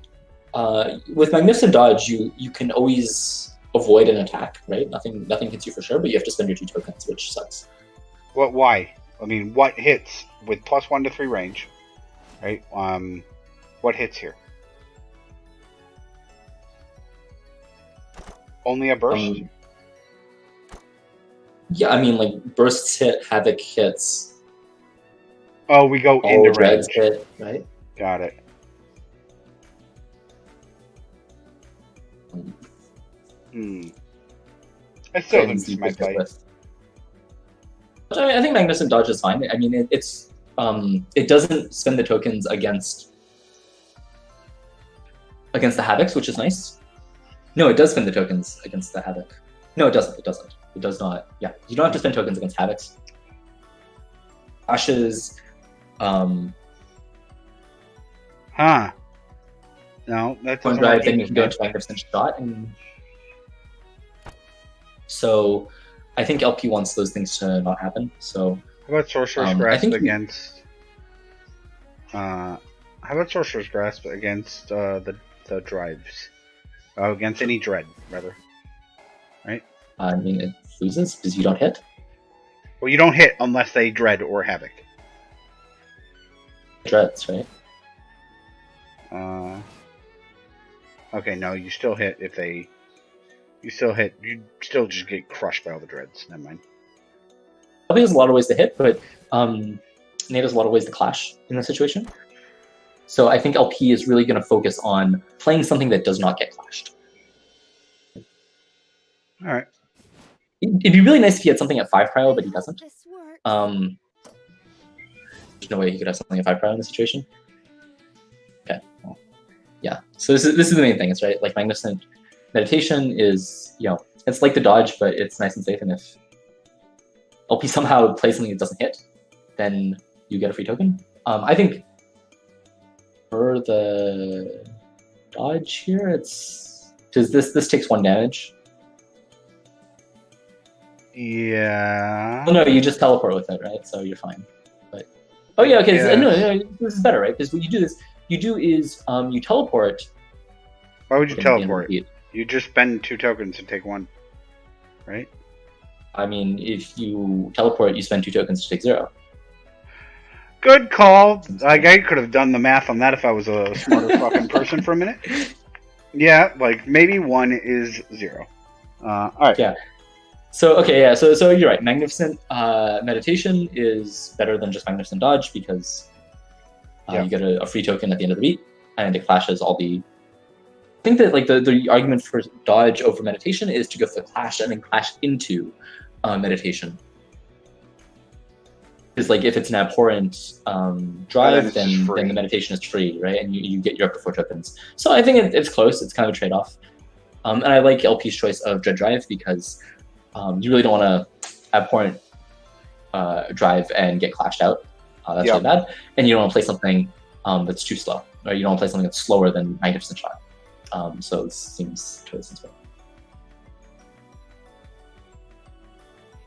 with magnificent dodge, you can always avoid an attack, right? Nothing hits you for sure, but you have to spend your 2 tokens, which sucks.
What? Why? I mean, what hits with +1 to 3 range, right? What hits here? Only a burst.
Yeah, I mean, like bursts hit, havoc hits.
Oh, we go
All
into
dreads
range.
hit, right?
Got it. I still think this might play.
I think magnificent dodge is fine. I mean, it doesn't spend the tokens against the havocs, which is nice. No, it does spend the tokens against the havoc. No, it doesn't. It doesn't. It does not. Yeah, you don't have to spend tokens against havocs. Ashes.
Huh. No, that's
Drive, then you can go into magnificent shot, and so I think LP wants those things to not happen. So
How about Sorcerer's
I
Grasp
think
against? How about Sorcerer's Grasp against the drives? Against any dread, rather. Right?
I mean, it loses because you don't hit.
Well, you don't hit unless they dread or havoc.
Dreads, right?
Okay, no, you still hit if they. You still hit. You still just get crushed by all the dreads. Never mind.
LP has a lot of ways to hit, but Nate has a lot of ways to clash in this situation. So I think LP is really going to focus on playing something that does not get clashed.
All right.
It'd be really nice if he had something at 5 prio, but he doesn't.
This works.
There's no way he could have something at 5 prio in this situation. Okay. Well, yeah. So this is the main thing. It's right. Like Magnificent Meditation is, it's like the dodge, but it's nice and safe. And if LP somehow plays something that doesn't hit, then you get a free token. I think for the dodge here, it's because this takes 1 damage.
Yeah.
Oh no, you just teleport with it, right? So you're fine. But oh yeah, okay.
Yes.
No, this is better, right? Because what you do is you teleport.
Why would you
and then
teleport?
repeat.
You just spend 2 tokens and take 1, right?
I mean, if you teleport, you spend 2 tokens to take 0.
Good call. Like, I could have done the math on that if I was a smarter fucking person for a minute. Yeah, like maybe 1 is 0. All right.
Yeah. So okay, yeah. So you're right. Magnificent Meditation is better than just Magnificent Dodge because you get a free token at the end of the beat, and it clashes all the. I think that like the argument for Dodge over Meditation is to go for the clash and then clash into Meditation. Because like if it's an abhorrent drive, then the Meditation is free, right? And you get your up to 4 tokens. So I think it's close. It's kind of a trade-off. And I like LP's choice of Dread Drive because you really don't want to abhorrent drive and get clashed out. That's really bad. And you don't want to play something that's too slow, or you don't want to play something that's slower than Magnificent Shot. So this seems totally sensible.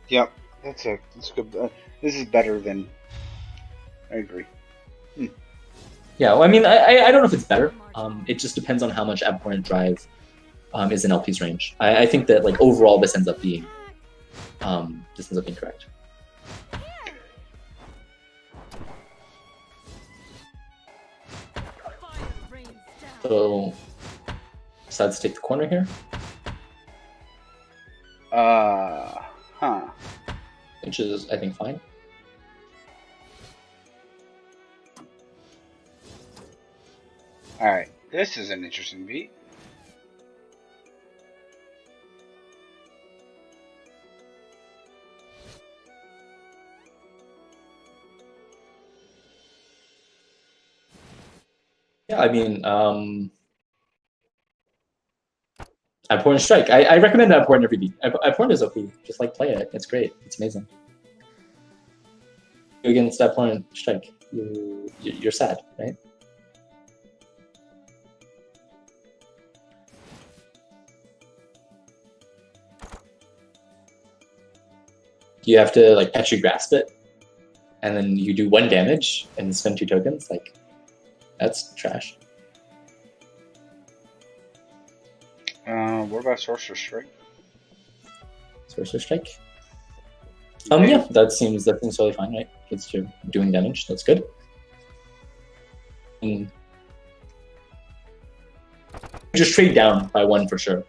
Yep, that's good. This is better than. I agree.
Yeah, well, I mean, I don't know if it's better. It just depends on how much abhorrent drive is in LP's range. I think that like overall this ends up being correct. So decides to take the corner here. Which is, I think, fine.
Alright, this is an interesting beat.
Yeah, I mean, Abhorrent Strike. I recommend Abhorrent every beat. Abhorrent is OP. Just like play it. It's great. It's amazing. Against Abhorrent Strike, you're sad, right? You have to like Petri Grasp it, and then you do 1 damage and spend 2 tokens. Like, that's trash.
What about Sorcerer Strike?
Sorcerer Strike. Yeah, that seems totally fine, right? It's you're doing damage. That's good. And just trade down by 1 for sure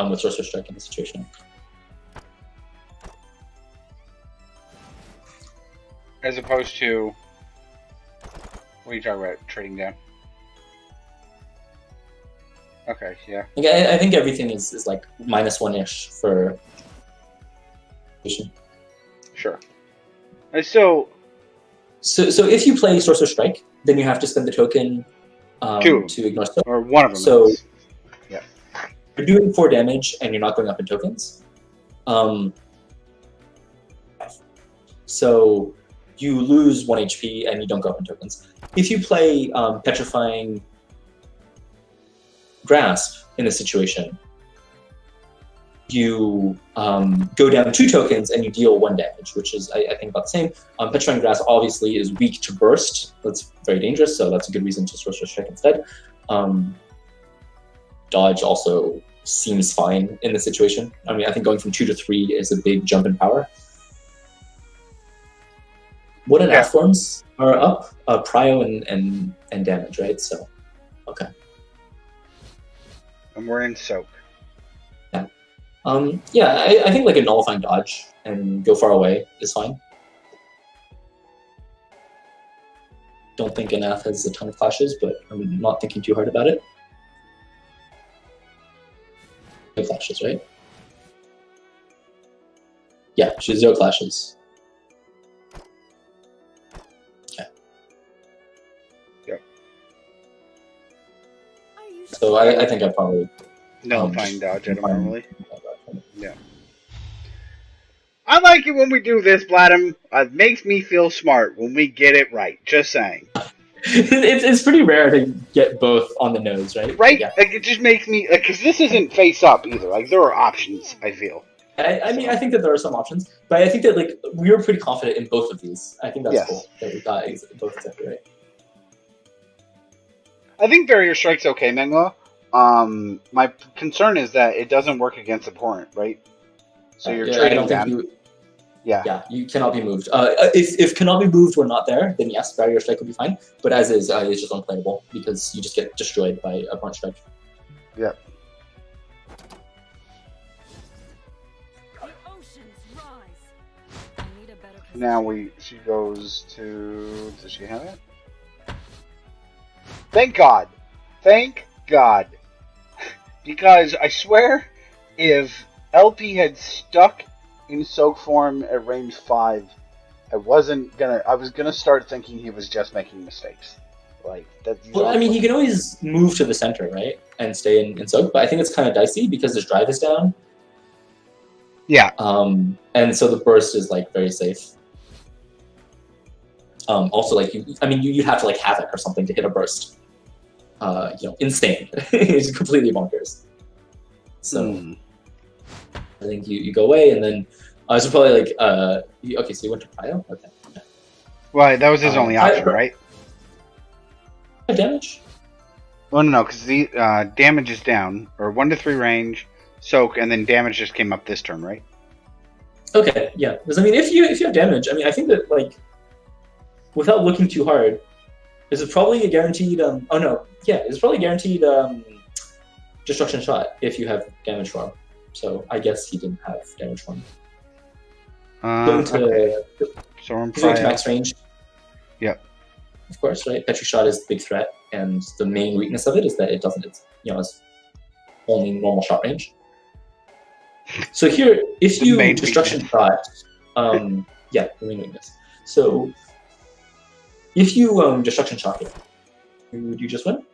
with Sorcerer Strike in this situation.
As opposed to, what are you talking about? Trading down? Okay, yeah.
I think everything is like -1-ish for.
Sure. So
if you play Sorcerer Strike, then you have to spend the token to ignore spell.
Or one of them.
So
yeah,
you're doing 4 damage and you're not going up in tokens. So you lose 1 HP and you don't go up in tokens. If you play Petrifying Grasp in this situation, you go down 2 tokens and you deal 1 damage, which is, I think, about the same. Petrifying Grass obviously is weak to burst. That's very dangerous, so that's a good reason to Sorcerer's Strike instead. Dodge also seems fine in this situation. I mean, I think going from 2 to 3 is a big jump in power. What Anath forms are up? Prio and damage, right? So, okay.
And we're in Soak.
Yeah. Yeah, I think like a nullifying dodge and go far away is fine. Don't think Anath has a ton of clashes, but I'm not thinking too hard about it. No clashes, right? Yeah, she has 0 clashes. Okay.
Yep.
So I think I probably
Nullifying dodge at a Marmelee. Yeah. I like it when we do this, Blatm. It makes me feel smart when we get it right. Just saying.
It's pretty rare to get both on the nose, right?
Right?
Yeah.
Like, it just makes me... Because this isn't face up either. Like, there are options, I feel.
I mean, I think that there are some options, but I think that like we were pretty confident in both of these. I think that's cool that we got both exactly right.
I think Barrier Strike's okay, Mengla. My concern is that it doesn't work against abhorrent, right? So you're trading down.
Yeah, you cannot be moved. If cannot be moved or not there, then yes, Barrier Strike would be fine. But as is, it's just unplayable because you just get destroyed by a Abhorrent Strike.
Yep. Now she goes to, does she have it? Thank God. Thank God. Because I swear, if LP had stuck in soak form at range 5, I was gonna start thinking he was just making mistakes. Like that.
Well, I mean, he can always move to the center, right, and stay in soak. But I think it's kind of dicey because his drive is down.
Yeah.
And so the burst is like very safe. Also, like you'd have to like Havoc or something to hit a burst. Insane. It's completely bonkers. So I think you go away, and then so probably like okay. So you went to Prio. Okay.
Well, that was his only option, right?
Damage.
Well, no, because the damage is down, or 1 to 3 range, soak, and then damage just came up this turn, right?
Okay, yeah. Because I mean, if you have damage, I mean, I think that like, without looking too hard, this is probably a guaranteed. It's probably guaranteed destruction shot if you have damage form. So I guess he didn't have damage form. Going to max range.
Yep.
Of course, right? Petri shot is the big threat, and the main weakness of it is that it doesn't. It's only normal shot range. So here, if you destruction shot, the main weakness. So if you destruction shot it, would you just win?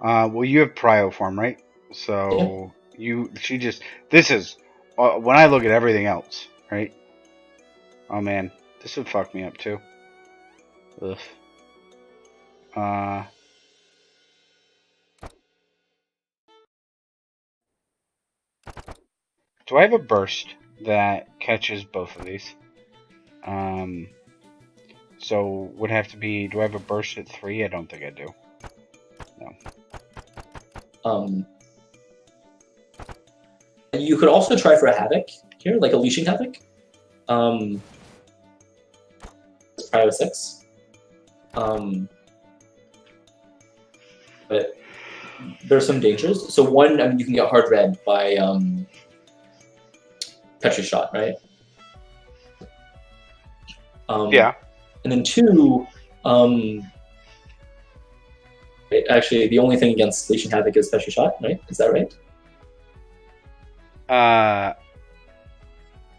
Well, you have Prio form, right? So this is when I look at everything else, right? Oh man, this would fuck me up too. Ugh. Do I have a burst that catches both of these? So would have to be. Do I have a burst at 3? I don't think I do. No.
You could also try for a Havoc here, like a Leashing Havoc. It's Prio 6. But there's some dangers. So one, I mean, you can get hard red by Petri shot, right?
Yeah.
And then 2, actually, the only thing against Leashing Havoc is Petri shot, right? Is that right?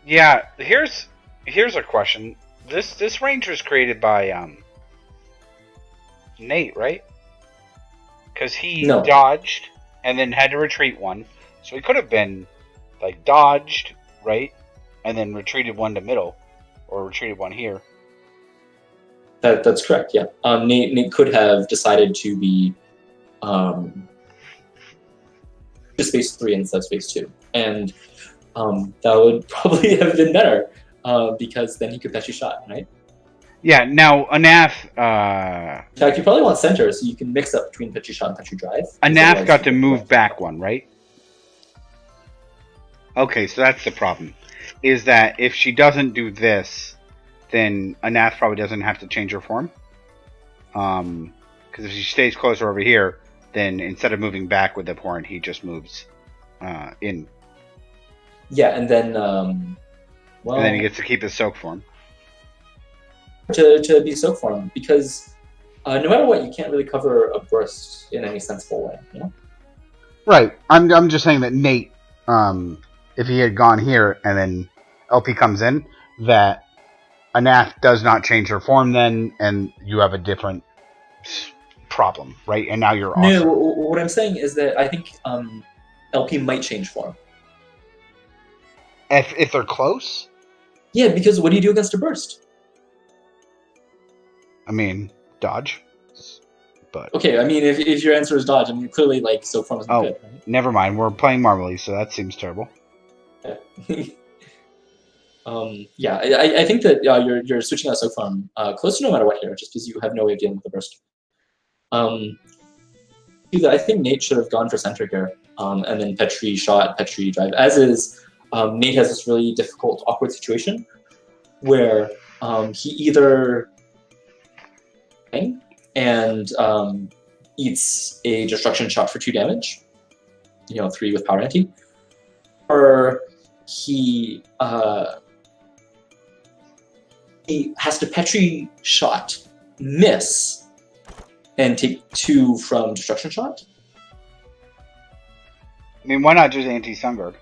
Yeah. Here's a question. This range was created by Nate, right? Because he dodged and then had to retreat 1, so he could have been like dodged, right, and then retreated 1 to middle, or retreated 1 here.
That's correct. Yeah. Nate could have decided to be to space 3 instead of space 2. And that would probably have been better because then he could Petri shot, right?
Yeah, now Anath.
In fact, you probably want center so you can mix up between Petri shot and Petri drive.
Anath got to move back one, right? Okay, so that's the problem. Is that if she doesn't do this, then Anath probably doesn't have to change her form. Because if she stays closer over here, then instead of moving back with the horn, he just moves in.
Yeah, and then
and then he gets to keep his soak form.
To be soak form, because no matter what, you can't really cover a burst in any sensible way. You know?
Right. I'm just saying that Nate, if he had gone here and then LP comes in, that Anath does not change her form then, and you have a different problem, right? And now you're awesome.
No, what I'm saying is that I think LP might change form.
If they're close?
Yeah, because what do you do against a burst?
I mean, dodge. But
okay, I mean, if your answer is dodge, I mean, clearly, like, soak form isn't good, right?
Never mind. We're playing Marmelee, so that seems terrible.
Yeah. Yeah, I think that you're switching out soak form close to no matter what here, just because you have no way of dealing with the burst. I think Nate should have gone for center here, and then Petri shot, Petri drive. As is, Nate has this really difficult, awkward situation where he either and eats a destruction shot for 2 damage, 3 with power anti, or he has to Petri shot, miss, and take 2 from destruction shot.
I mean, why not just anti-stun guard?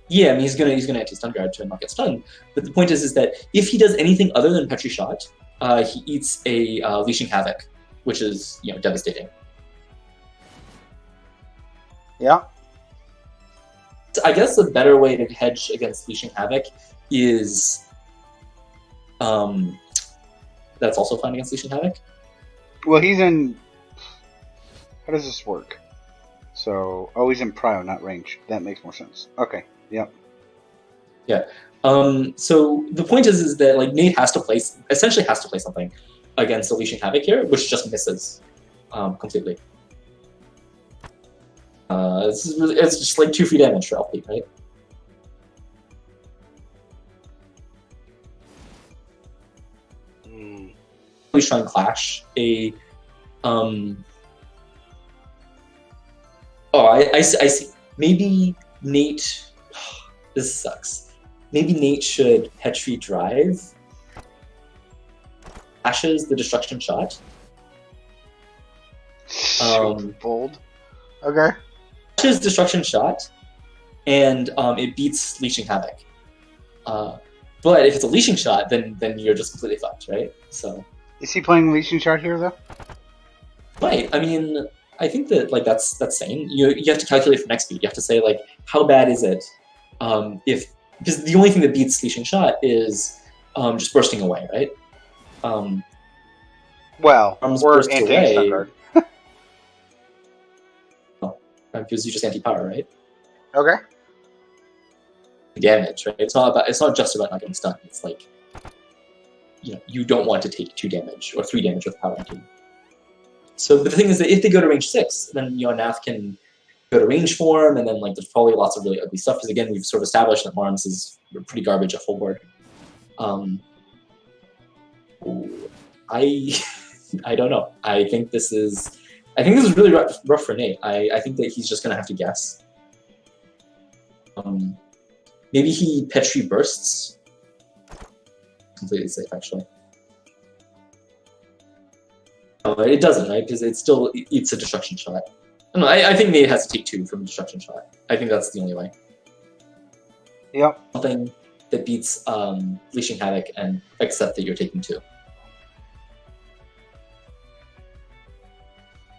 Yeah, I mean, he's gonna anti-stun guard to not get stunned. But the point is that if he does anything other than Petri shot, he eats a Leashing Havoc, which is devastating.
Yeah.
I guess a better way to hedge against Leashing Havoc is that's also fine against Leashing Havoc.
Well, he's in. How does this work? So, he's in prio, not range. That makes more sense. Okay. Yep.
Yeah. So the point is that like Nate essentially has to play something against the Leashing Havoc here, which just misses completely. It's just like 2 free damage for LP, right? He's trying to clash a. I see. Maybe Nate. This sucks. Maybe Nate should Petri drive. Ashes the destruction shot.
Bold. Okay.
Ashes destruction shot, and it beats Leashing Havoc. But if it's a Leashing shot, then you're just completely fucked, right? So.
Is he playing Leashing shot here though?
Right. I mean, I think that like that's sane. You have to calculate for next speed. You have to say like how bad is it because the only thing that beats Leashing shot is just bursting away, right?
Well, or anti-stun guard.
Because you just anti-power, right?
Okay.
Damage, right? It's not just about not getting stunned. It's like you don't want to take 2 damage or 3 damage with power anti. So the thing is that if they go to range 6, then Anath can go to range form, and then like there's probably lots of really ugly stuff. Because again, we've sort of established that Marms is pretty garbage at full board. I don't know. I think this is really rough for Nate. I think that he's just gonna have to guess. Maybe he Petri bursts. Completely safe, actually. It doesn't, right? Because it still eats a destruction shot. I don't know. I think Nate has to take 2 from a destruction shot. I think that's the only way.
Yep.
Something that beats Leashing Havoc and accept that you're taking 2.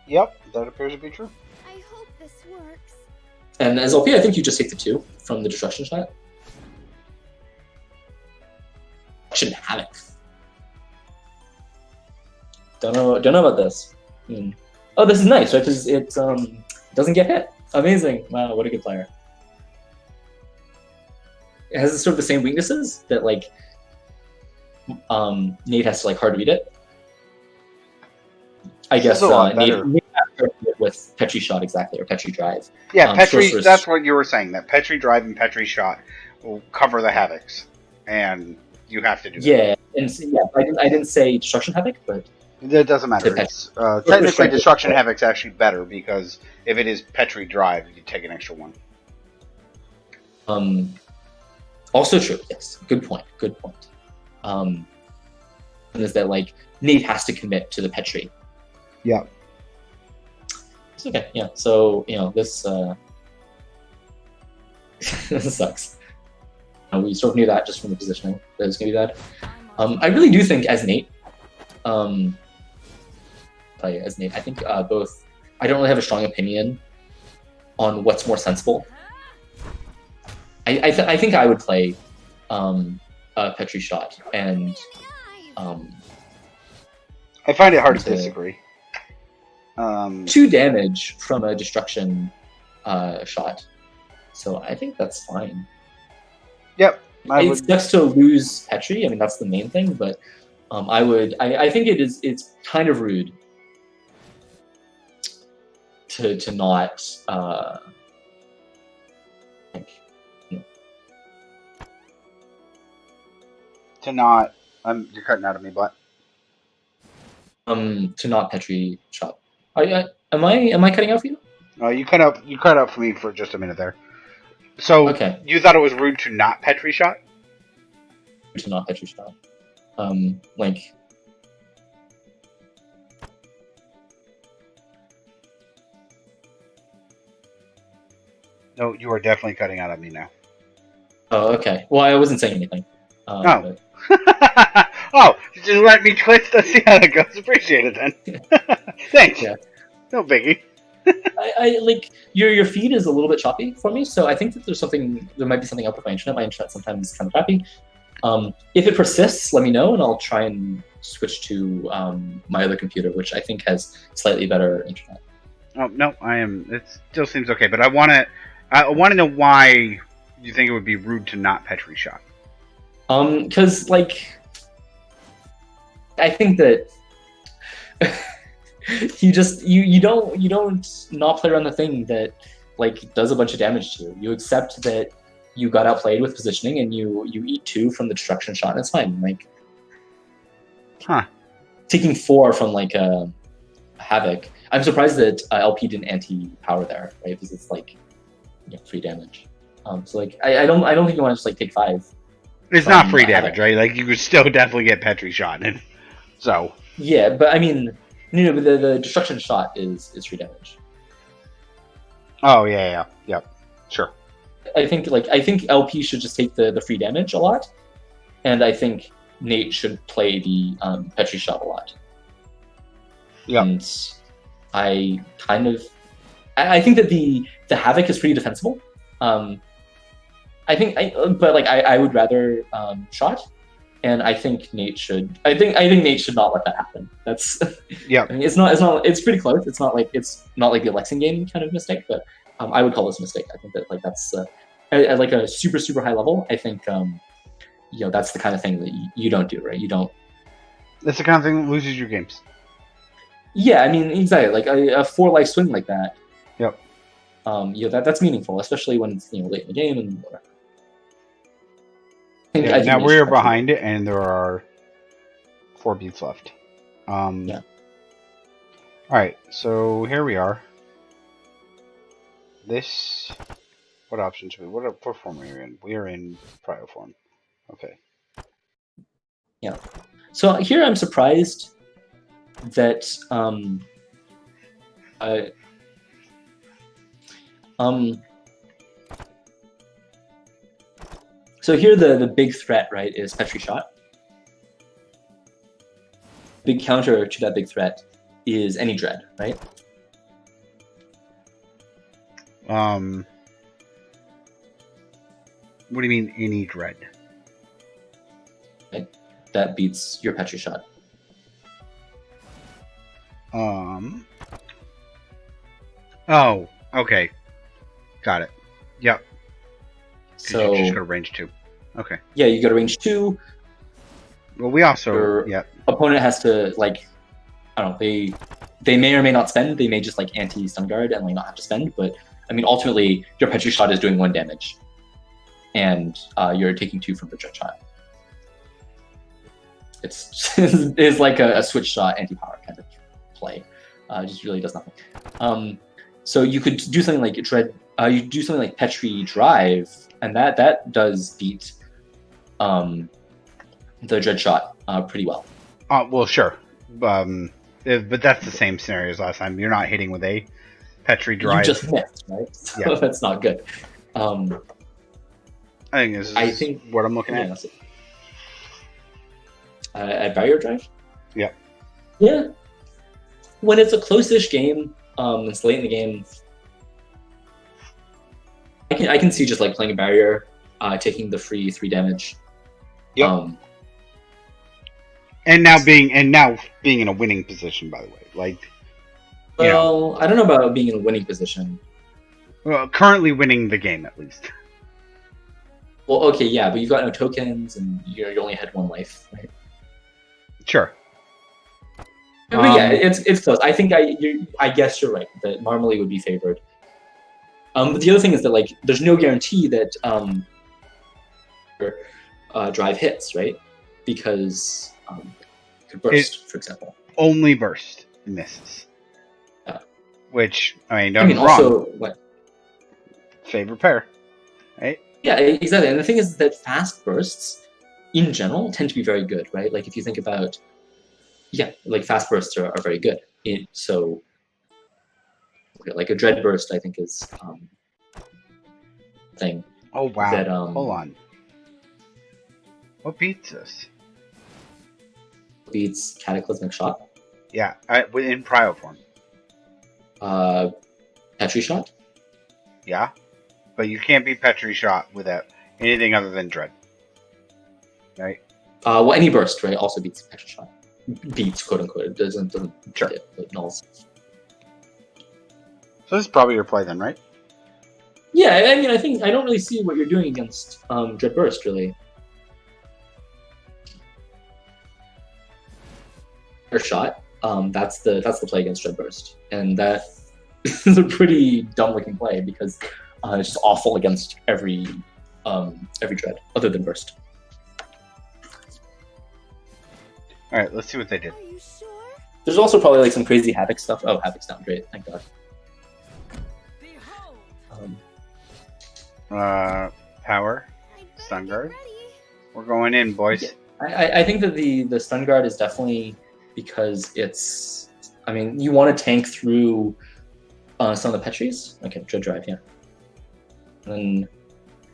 Yep, that appears to be true.
I hope this works.
And as LP, I think you just take the 2 from the destruction shot. Destruction Havoc. Don't know about this. Oh, this is nice, right? Because it doesn't get hit. Amazing! Wow, what a good player. It has sort of the same weaknesses that like Nate has to like hard read it. I
This
guess
is a lot
Nate
better.
has to read it with Petri shot exactly or Petri drive.
Yeah, Petri.
Sorceress-
That's what you were saying. That Petri drive and Petri shot will cover the havocs, and you have to do that.
Yeah, and yeah, I didn't say destruction havoc, but
It doesn't matter. It's, technically, destruction havoc's actually better because if it is Petri drive, you take an extra one.
Also true. Yes, good point. Good point. Is that like Nate has to commit to the Petri?
Yeah.
It's okay. Yeah. So this this sucks. We sort of knew that just from the positioning that it was gonna be bad. I really do think as Nate, as Nate, I think both. I don't really have a strong opinion on what's more sensible. I think I would play a Petri shot and
I find it hard to disagree.
2 damage from a destruction shot, so I think that's fine.
Yep.
It sucks to lose Petri. I mean, that's the main thing, but I think it's kind of rude to not
to not. You're cutting out of me, but
to not Petri shot. Am I cutting out for you?
you cut out for me for just a minute there. So
Okay.
You thought it was rude to not Petri shot?
To not Petri shot.
No, you are definitely cutting out of me now.
Oh, okay. Well, I wasn't saying anything.
Oh. Oh, just let me twist to see how that goes. Appreciate it then. Thanks.
Yeah.
No biggie.
I like your feed is a little bit choppy for me, so I think that there might be something up with my internet. My internet sometimes is kind of crappy. If it persists, let me know, and I'll try and switch to my other computer, which I think has slightly better internet.
Oh no, I am. It still seems okay, but I want to know why you think it would be rude to not Petri shot.
Because like, I think that you don't not play around the thing that like does a bunch of damage to you. You accept that you got outplayed with positioning, and you eat 2 from the destruction shot, and it's fine. Like, taking 4 from like a havoc. I'm surprised that LP didn't anti-power there, right? Because it's like 3 damage. So like, I don't think you want to just like take 5.
It's not free damage, right? Like you could still definitely get Petri shot in. So
yeah, but I mean, but the destruction shot is free damage.
Oh yeah, sure.
I think LP should just take the free damage a lot, and I think Nate should play the Petri shot a lot.
Yeah.
And I think that the havoc is pretty defensible. I would rather shot, and I think Nate should. I think Nate should not let that happen. That's
yeah.
I mean, it's not. It's pretty close. It's not like the Alexian game kind of mistake, but I would call this a mistake. I think that like that's at like a super high level. I think that's the kind of thing that you don't do, right? You don't.
That's the kind of thing that loses your games.
Yeah, I mean, exactly. Like a 4 life swing like that.
Yep.
That's meaningful, especially when it's late in the game and whatever. I think
now we're behind it, and there are 4 beats left.
Yeah.
All right, so here we are. What option should we? What form are we in? We are in prio form. Okay.
Yeah. So here I'm surprised that so here the big threat, right, is Petri shot. Big counter to that big threat is any dread, right?
What do you mean any dread?
Right? That beats your Petri shot.
Oh, okay. Got it. Yep.
So
you just go to range 2. Okay.
yeah, you go to range 2.
Well, we also
Your opponent has to like, I don't know, they may or may not spend. They may just like anti-stun guard and like not have to spend. But I mean, ultimately, your Petri shot is doing 1 damage, and you're taking 2 from the dread shot. It's like a switch shot anti-power kind of play. It just really does nothing. So you could do something like dread. You do something like Petri drive, and that does beat the dread shot pretty well.
Well, sure. But that's the same scenario as last time. You're not hitting with a Petri drive.
You just missed, right? So
Yeah.
that's not good.
I think this is what I'm looking at.
At barrier drive?
Yeah.
Yeah. When it's a close-ish game, it's late in the game, I can see just like playing a barrier, taking the free 3 damage.
Yep. And now being in a winning position, by the way. Like,
well, I don't know about being in a winning position.
Well, currently winning the game at least.
Well, okay, yeah, but you've got no tokens, and you only had 1 life, right?
Sure.
But yeah, it's close. I think I guess you're right that Marmelee would be favored. But the other thing is that like there's no guarantee that drive hits, right? Because it could burst, for example.
Only burst misses.
Yeah.
Which don't get me wrong.
Also, what?
Favorite pair, right?
Yeah, exactly. And the thing is that fast bursts, in general, tend to be very good, right? Like if you think about, like fast bursts are very good. So, like a dread burst, I think is thing.
Oh wow!
That,
hold on. What beats this?
Beats Cataclysmic Shot.
Yeah, in Prio form.
Petri Shot.
Yeah, but you can't beat Petri Shot without anything other than Dread. Right?
Well, any burst, right, also beats Petri Shot. Beats, quote unquote. It doesn't
sure.
It, but nulls.
So this is probably your play then, right?
Yeah, I mean, I don't really see what you're doing against Dread Burst, really. Shot. That's the play against Dread Burst, and that is a pretty dumb looking play because it's just awful against every Dread other than Burst.
All right, let's see what they did.
Are you sure?
There's also probably like some crazy Havoc stuff. Oh, Havoc's down, great, thank God.
Power, stun guard. We're going in, boys.
Yeah. I think that the stun guard is definitely because it's. I mean, you want to tank through some of the Petries. Okay, Dread Drive, yeah. And then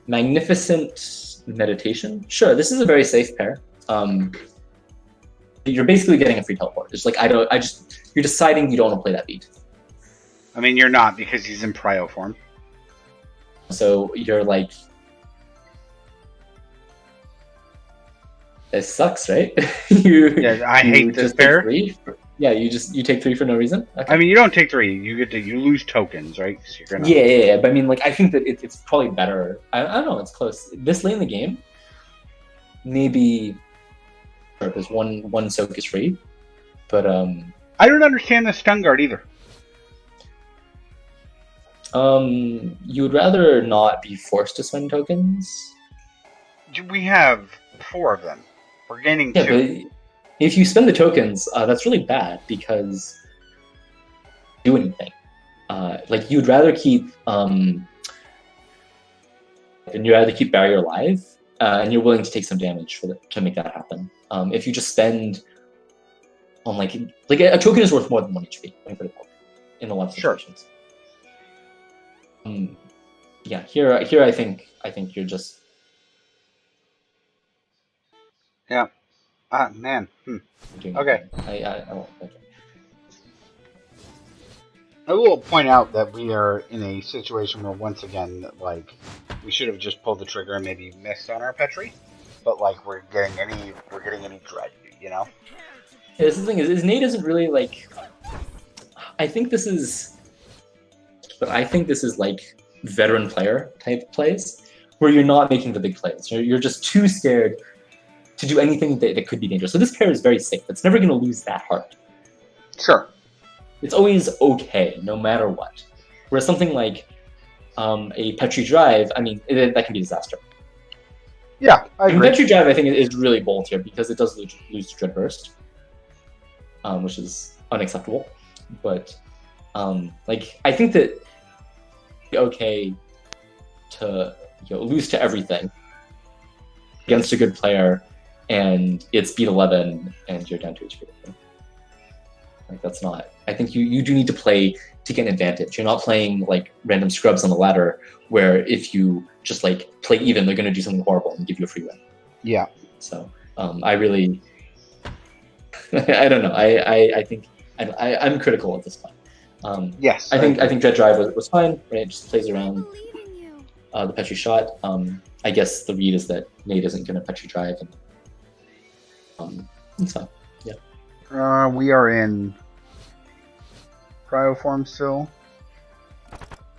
Magnificent Meditation. Sure, this is a very safe pair. You're basically getting a free teleport. It's like you're deciding you don't want to play that beat.
I mean, you're not because he's in Prio form.
So you're like, this sucks, right?
I hate this pair.
Yeah, you take 3 for no reason. Okay.
I mean, you don't take 3. You lose tokens, right? So you're gonna...
Yeah. But I mean, like, I think that it's probably better. I don't know. It's close. This late in the game, maybe because one soak is free, but
I don't understand the stun guard either.
You would rather not be forced to spend tokens.
We have 4 of them. We're gaining 2.
But if you spend the tokens, that's really bad because do anything. Like you'd rather keep barrier alive, and you're willing to take some damage to make that happen. If you just spend on like a token is worth more than 1 HP. Let me put it that way, in a lot of situations. Yeah, here I think you're just.
Yeah. Man. Okay.
I won't. Okay.
I will point out that we are in a situation where once again, like, we should have just pulled the trigger and maybe missed on our Petri, but like we're getting any dread, you know.
Yeah, this is the thing is Nate isn't really like. I think this is like veteran player type plays, where you're not making the big plays. You're just too scared to do anything that could be dangerous. So this pair is very safe. It's never going to lose that hard.
Sure.
It's always okay, no matter what. Whereas something like a Petri Drive, I mean, that can be a disaster.
Yeah, I agree.
Petri Drive, I think, is really bold here because it does lose to Dread Burst, which is unacceptable. But like, I think that it's okay to lose to everything against a good player, and it's beat 11, and you're down to HP. Like, that's not. I think you do need to play to get an advantage. You're not playing like random scrubs on the ladder, where if you just like play even, they're going to do something horrible and give you a free win.
Yeah.
So I really, I don't know. I think I'm critical at this point.
Yes.
I think Dread Drive was fine. Right, it just plays
I
around
believe in you.
the Petri shot. I guess the read is that Nate isn't going to Petri Drive, and it's fine. Yeah.
We are in cryo form still.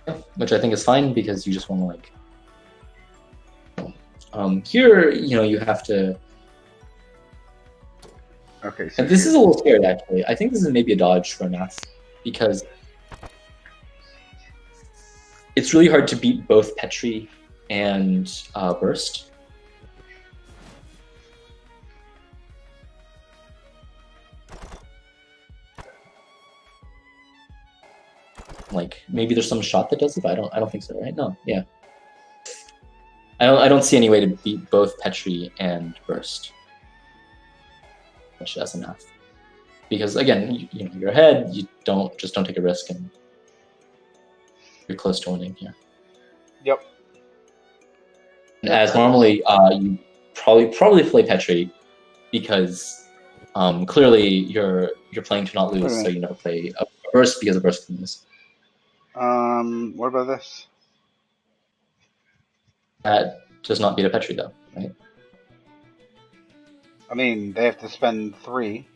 Yeah, which I think is fine because you just want to like. Here, you have to.
Okay. So
And this is a little scared, actually. I think this is maybe a dodge for Anath, because it's really hard to beat both Petri and Burst. Like, maybe there's some shot that does it, but I don't think so, right? No, yeah. I don't see any way to beat both Petri and Burst, which as Anath. Because again, you're ahead. You don't take a risk, and you're close to winning here.
Yep.
And as Marmelee, you probably play Petri because clearly you're playing to not lose, so you never play a Burst because a Burst can lose.
What about this?
That does not beat a Petri though, right?
I mean, they have to spend 3.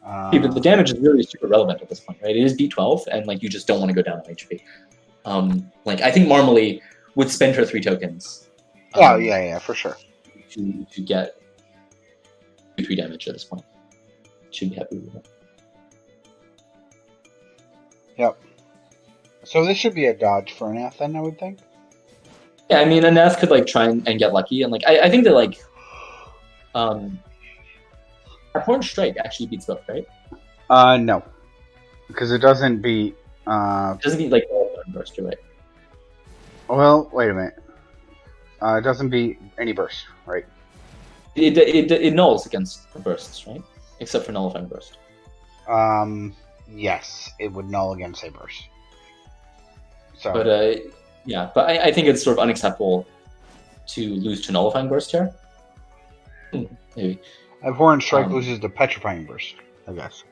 Yeah, but the damage is really super relevant at this point, right? It is beat 12, and like you just don't want to go down on HP. Like I think Marmelee would spend her 3 tokens.
Oh yeah, for sure.
To get 3 damage at this point. Should be happy with it.
Yep. So this should be a dodge for Anath, then, I would think.
Yeah, I mean, Anath could like try and get lucky, and like I think that like Horn Strike actually beats both, right?
No, because it doesn't beat.
It doesn't beat like Burst, you're right?
Well, wait a minute. It doesn't beat any burst, right?
It nulls against the bursts, right? Except for nullifying burst.
Yes, it would null against a burst. So,
But yeah, but I think it's sort of unacceptable to lose to nullifying burst here. Maybe.
Abhorrent Strike loses to Petrifying Burst, I guess.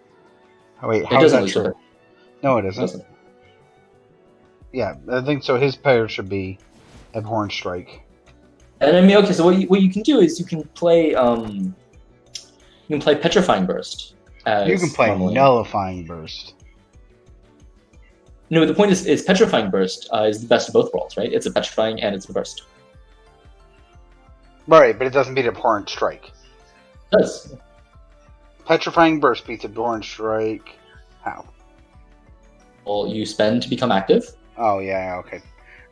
Oh, wait,
It
how is
doesn't
that
lose
true?
to it.
No, it
It
isn't.
doesn't.
Yeah, I think so. His pair should be Abhorrent Strike.
And I mean, okay, so what you can do is you can play Petrifying Burst. As
You can play
Marmelee.
Nullifying Burst.
No, the point is Petrifying Burst is the best of both worlds, right? It's a Petrifying and it's a Burst.
Right, but it doesn't beat Abhorrent Strike.
It does.
Petrifying Burst beats Abhorrent Strike. How?
Well, you spend to become active.
Oh, yeah, okay.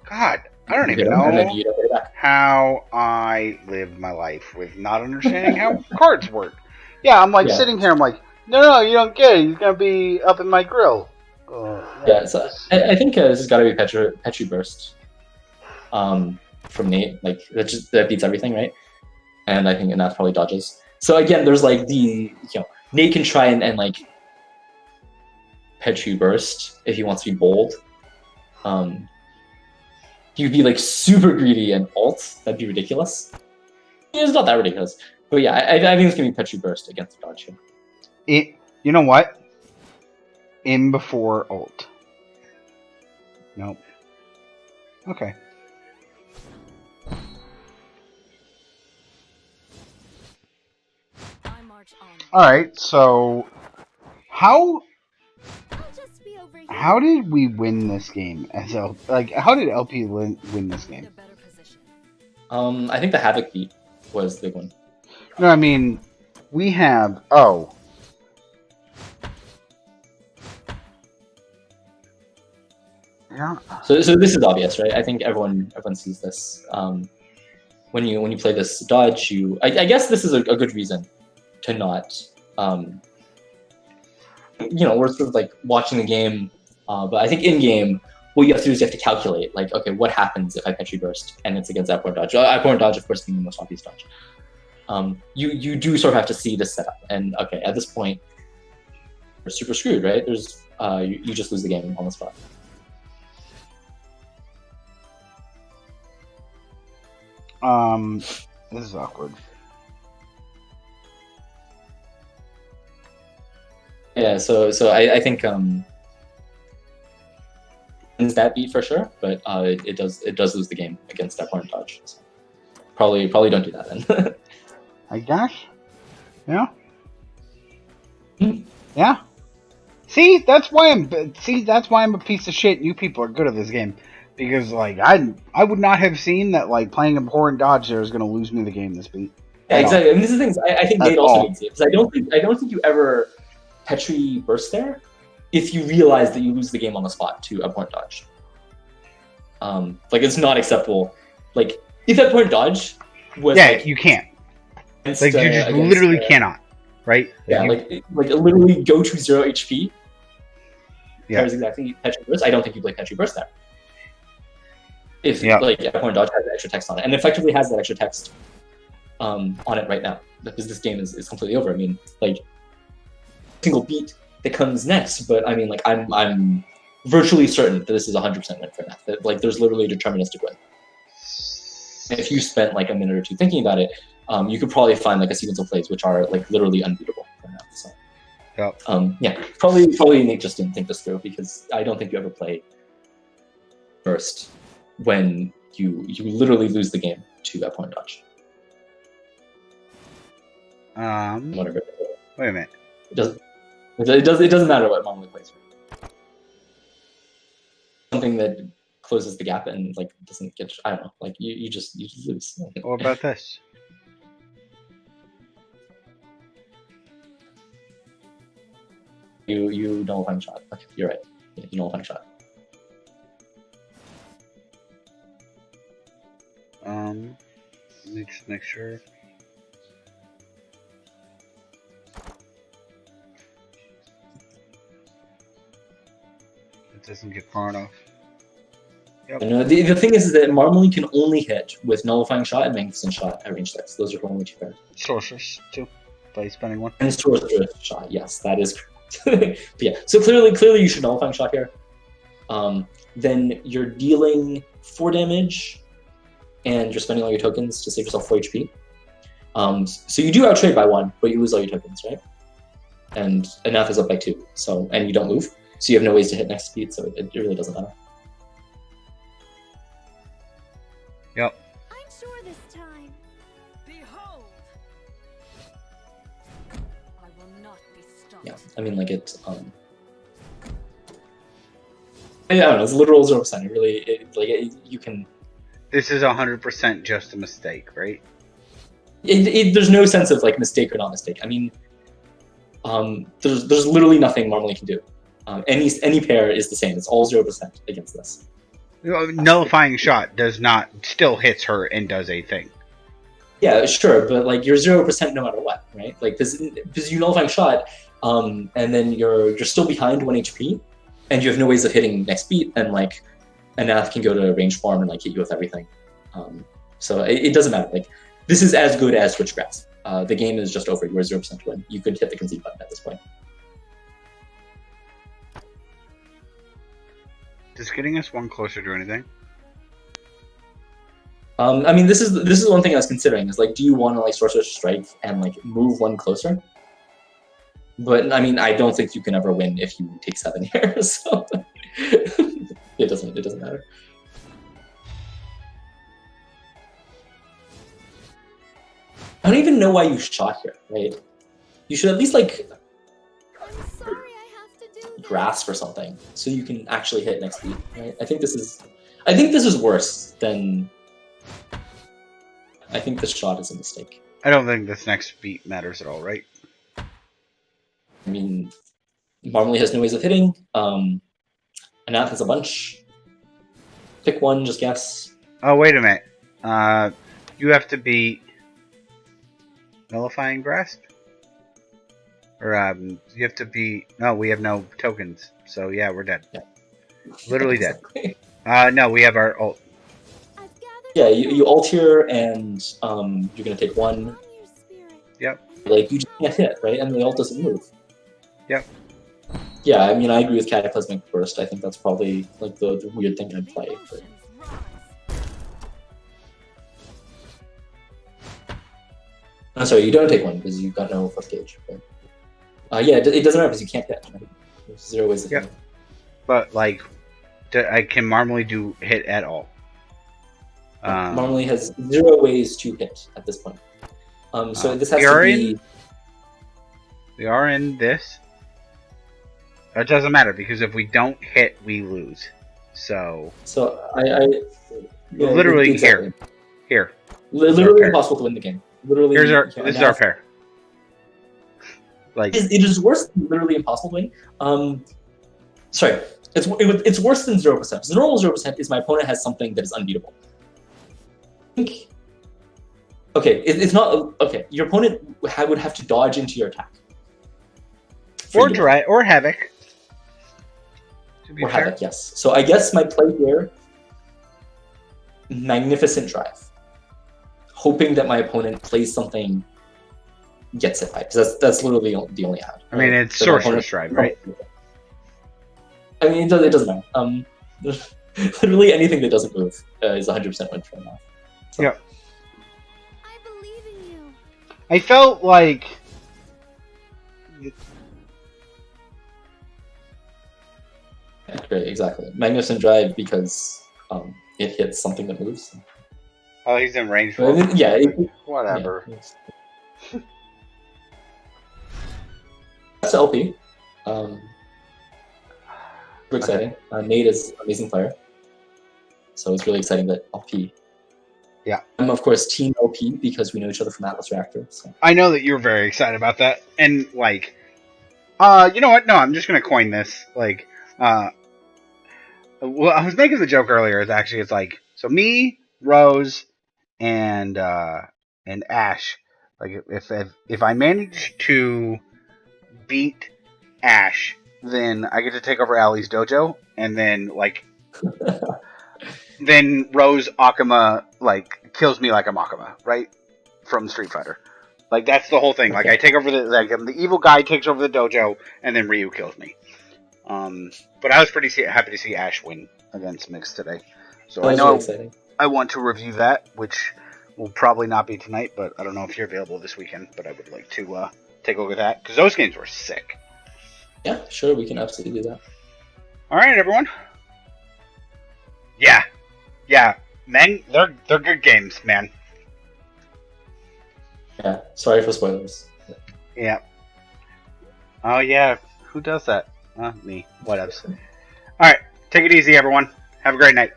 God, I don't even
And then
know
you don't get it back.
how I live my life with not understanding how cards work. Yeah, I'm like
Yeah.
sitting here, I'm like, no, you don't get it. He's going to be up in my grill.
Yeah, so I think this has got to be Petri Burst from Nate. Like that beats everything, right? And I think Anath probably dodges. So again, there's like Nate can try and like Petri Burst if he wants to be bold. He'd be like super greedy and ult. That'd be ridiculous. It's not that ridiculous, but yeah, I think it's gonna be Petri Burst against the dodge here.
You know what? In before ult. Nope. Okay.
I march on.
Alright, so...
I'll just be over here.
How did we win this game? How did LP win this
Need
game?
a better position.
I think the Havoc beat was the big one.
No, I mean, we have. Oh. Yeah.
So this is obvious, right? I think everyone sees this. When you play this dodge, I guess this is a good reason to not. We're sort of like watching the game, but I think in game, what you have to do is you have to calculate, like, okay, what happens if I Petri Burst and it's against outboard dodge? Outboard dodge, of course, being the most obvious dodge. You do sort of have to see this setup, and okay, at this point, you're super screwed, right? There's you just lose the game on the spot.
This is awkward.
Yeah, so I think wins that beat for sure, but it does lose the game against outboard dodge. So probably don't do that then.
I guess. Yeah.
Hmm.
Yeah. See, that's why I'm a piece of shit. You people are good at this game, because like I would not have seen that like playing abhorrent dodge there is going to lose me the game this beat.
Yeah, exactly. I mean, this is the things I think
At
Nate also
all.
needs it, because I don't think you ever Petri burst there if you realize that you lose the game on the spot to abhorrent dodge. Like it's not acceptable. Like if abhorrent dodge was
You can't.
against,
Like you just literally cannot, right?
Yeah,
You-
like literally go to 0 HP.
Yeah.
That is exactly Petri burst. I don't think you play Petri burst there. If
Yeah.
like abhorrent dodge has extra text on it, and effectively has that extra text on it right now, because this game is completely over. I mean, like single beat that comes next, but I mean, like I'm virtually certain that this is 100% win for Anath. That like there's literally a deterministic win. And if you spent like a minute or two thinking about it, you could probably find like a sequence of plays which are like literally unbeatable for Anath. So.
Yep.
Probably Nate just didn't think this through, because I don't think you ever play first when you literally lose the game to that point dodge. Whatever.
Wait a minute.
It doesn't matter what Marmelee plays. Something that closes the gap and like doesn't get, I don't know, like you just lose.
What about this?
You nullifying shot. Okay, you're right. Yeah, you nullifying shot.
Let me just make sure. It doesn't get far enough. Yep.
And, the thing is that Marmelee can only hit with nullifying shot and magnificent shot at range decks. Those are her only two pairs.
Sorceress too, by spending one.
And sorceress shot. Yes, that is correct. But yeah, so clearly you should nullifying shot here. Then you're dealing 4 damage, and you're spending all your tokens to save yourself 4 HP. So you do outtrade by 1, but you lose all your tokens, right? And Anath is up by 2, so and you don't move, so you have no ways to hit next speed, so it really doesn't matter.
Yep.
I'm sure this time.
Behold! I will not be stopped.
Yeah, I mean, like it. I don't know. It's literal 0%. It really, you can.
This is 100% just a mistake, right?
There's no sense of like mistake or not mistake. I mean, there's literally nothing Marmelee can do. Any pair is the same. It's all 0% against this.
Nullifying shot does not still hits her and does a thing.
Yeah, sure, but like you're 0% no matter what, right? Like this, because you nullifying shot, and then you're still behind 1 HP, and you have no ways of hitting next beat, and like Anath can go to range form and like hit you with everything. So it doesn't matter. Like this is as good as Switchgrass. The game is just over. You are 0% to win. You could hit the concede button at this point.
Does getting us one closer do anything?
I mean, this is one thing I was considering. Is like, do you want to like Sorcerer's Strike and like move 1 closer? But I mean, I don't think you can ever win if you take 7 here. So it doesn't matter. I don't even know why you shot here, right? You should at least like.
I'm sorry I have to do
grasp or something, so you can actually hit next beat. Right? I think this is worse than. I think the shot is a mistake.
I don't think this next beat matters at all, right?
I mean, Marmelee has no ways of hitting. Anath has a bunch. Pick one, just guess.
Oh, wait a minute. You have to beat Nullifying Grasp? Or, you have to beat... No, we have no tokens. So, yeah, we're dead.
Yeah.
Literally dead.
Exactly.
No, we have our ult.
I've gathered
Yeah, you ult here, and you're gonna take one.
on your spirit.
Yep.
Like, you just can't hit, right? And the ult doesn't move.
Yep.
Yeah, I mean, I agree with Cataclysmic Burst. I think that's probably like the weird thing I'd play. But...
Emotions rise.
I'm sorry, you don't take one because you've got no fourth gauge. But, yeah, it doesn't matter because you can't hit. Right? There's 0 ways to
Yep.
hit.
But, like, can Marmelee do hit at all?
Marmelee has 0 ways to hit at this point. So this has
we
to
are
be...
We are in this. It doesn't matter, because if we don't hit, we lose. So...
So, yeah,
literally,
exactly.
Here.
Literally impossible to win the game. Literally,
This is our pair. Like,
it is worse than literally impossible to win. Sorry, it's worse than 0%. The normal 0% is my opponent has something that is unbeatable. Okay, it's not okay. Your opponent would have to dodge into your attack.
or Havoc. To be
Or
fair.
Havoc, yes. So I guess my play here, Magnificent Drive. Hoping that my opponent plays something, gets it right. Because that's literally the only out.
I mean, it's Sorcerer's Drive, right?
I mean, it doesn't matter. Literally anything that doesn't move is 100% win for now. So.
Yeah.
I believe in you.
I felt like...
Yeah, great, exactly. Magnificent Drive because it hits something that moves.
Oh, he's in range.
But
For
yeah,
whatever.
Yeah, that's LP. Super exciting. Nate is an amazing player. So it's really exciting that LP.
Yeah.
I'm, of course, Team LP because we know each other from Atlas Reactor. So.
I know that you're very excited about that. And, like... you know what? No, I'm just going to coin this. Like, well, I was making the joke earlier. It's like... So me, Rose... and Ash, like if I manage to beat Ash, then I get to take over Allie's dojo, and then like then Rose Akuma like kills me like a Makama, right, from Street Fighter. Like that's the whole thing. Like I take over I'm the evil guy takes over the dojo, and then Ryu kills me. But I was pretty happy to see Ash win against Mix today. So I know.
Really exciting.
I want to review that, which will probably not be tonight, but I don't know if you're available this weekend, but I would like to take a look at that, because those games were sick.
Yeah, sure, we can absolutely do that.
Alright, everyone. Yeah, man, they're good games, man.
Yeah, sorry for spoilers.
Yeah. Oh, yeah, who does that? Me, whatevs. Alright, take it easy, everyone. Have a great night.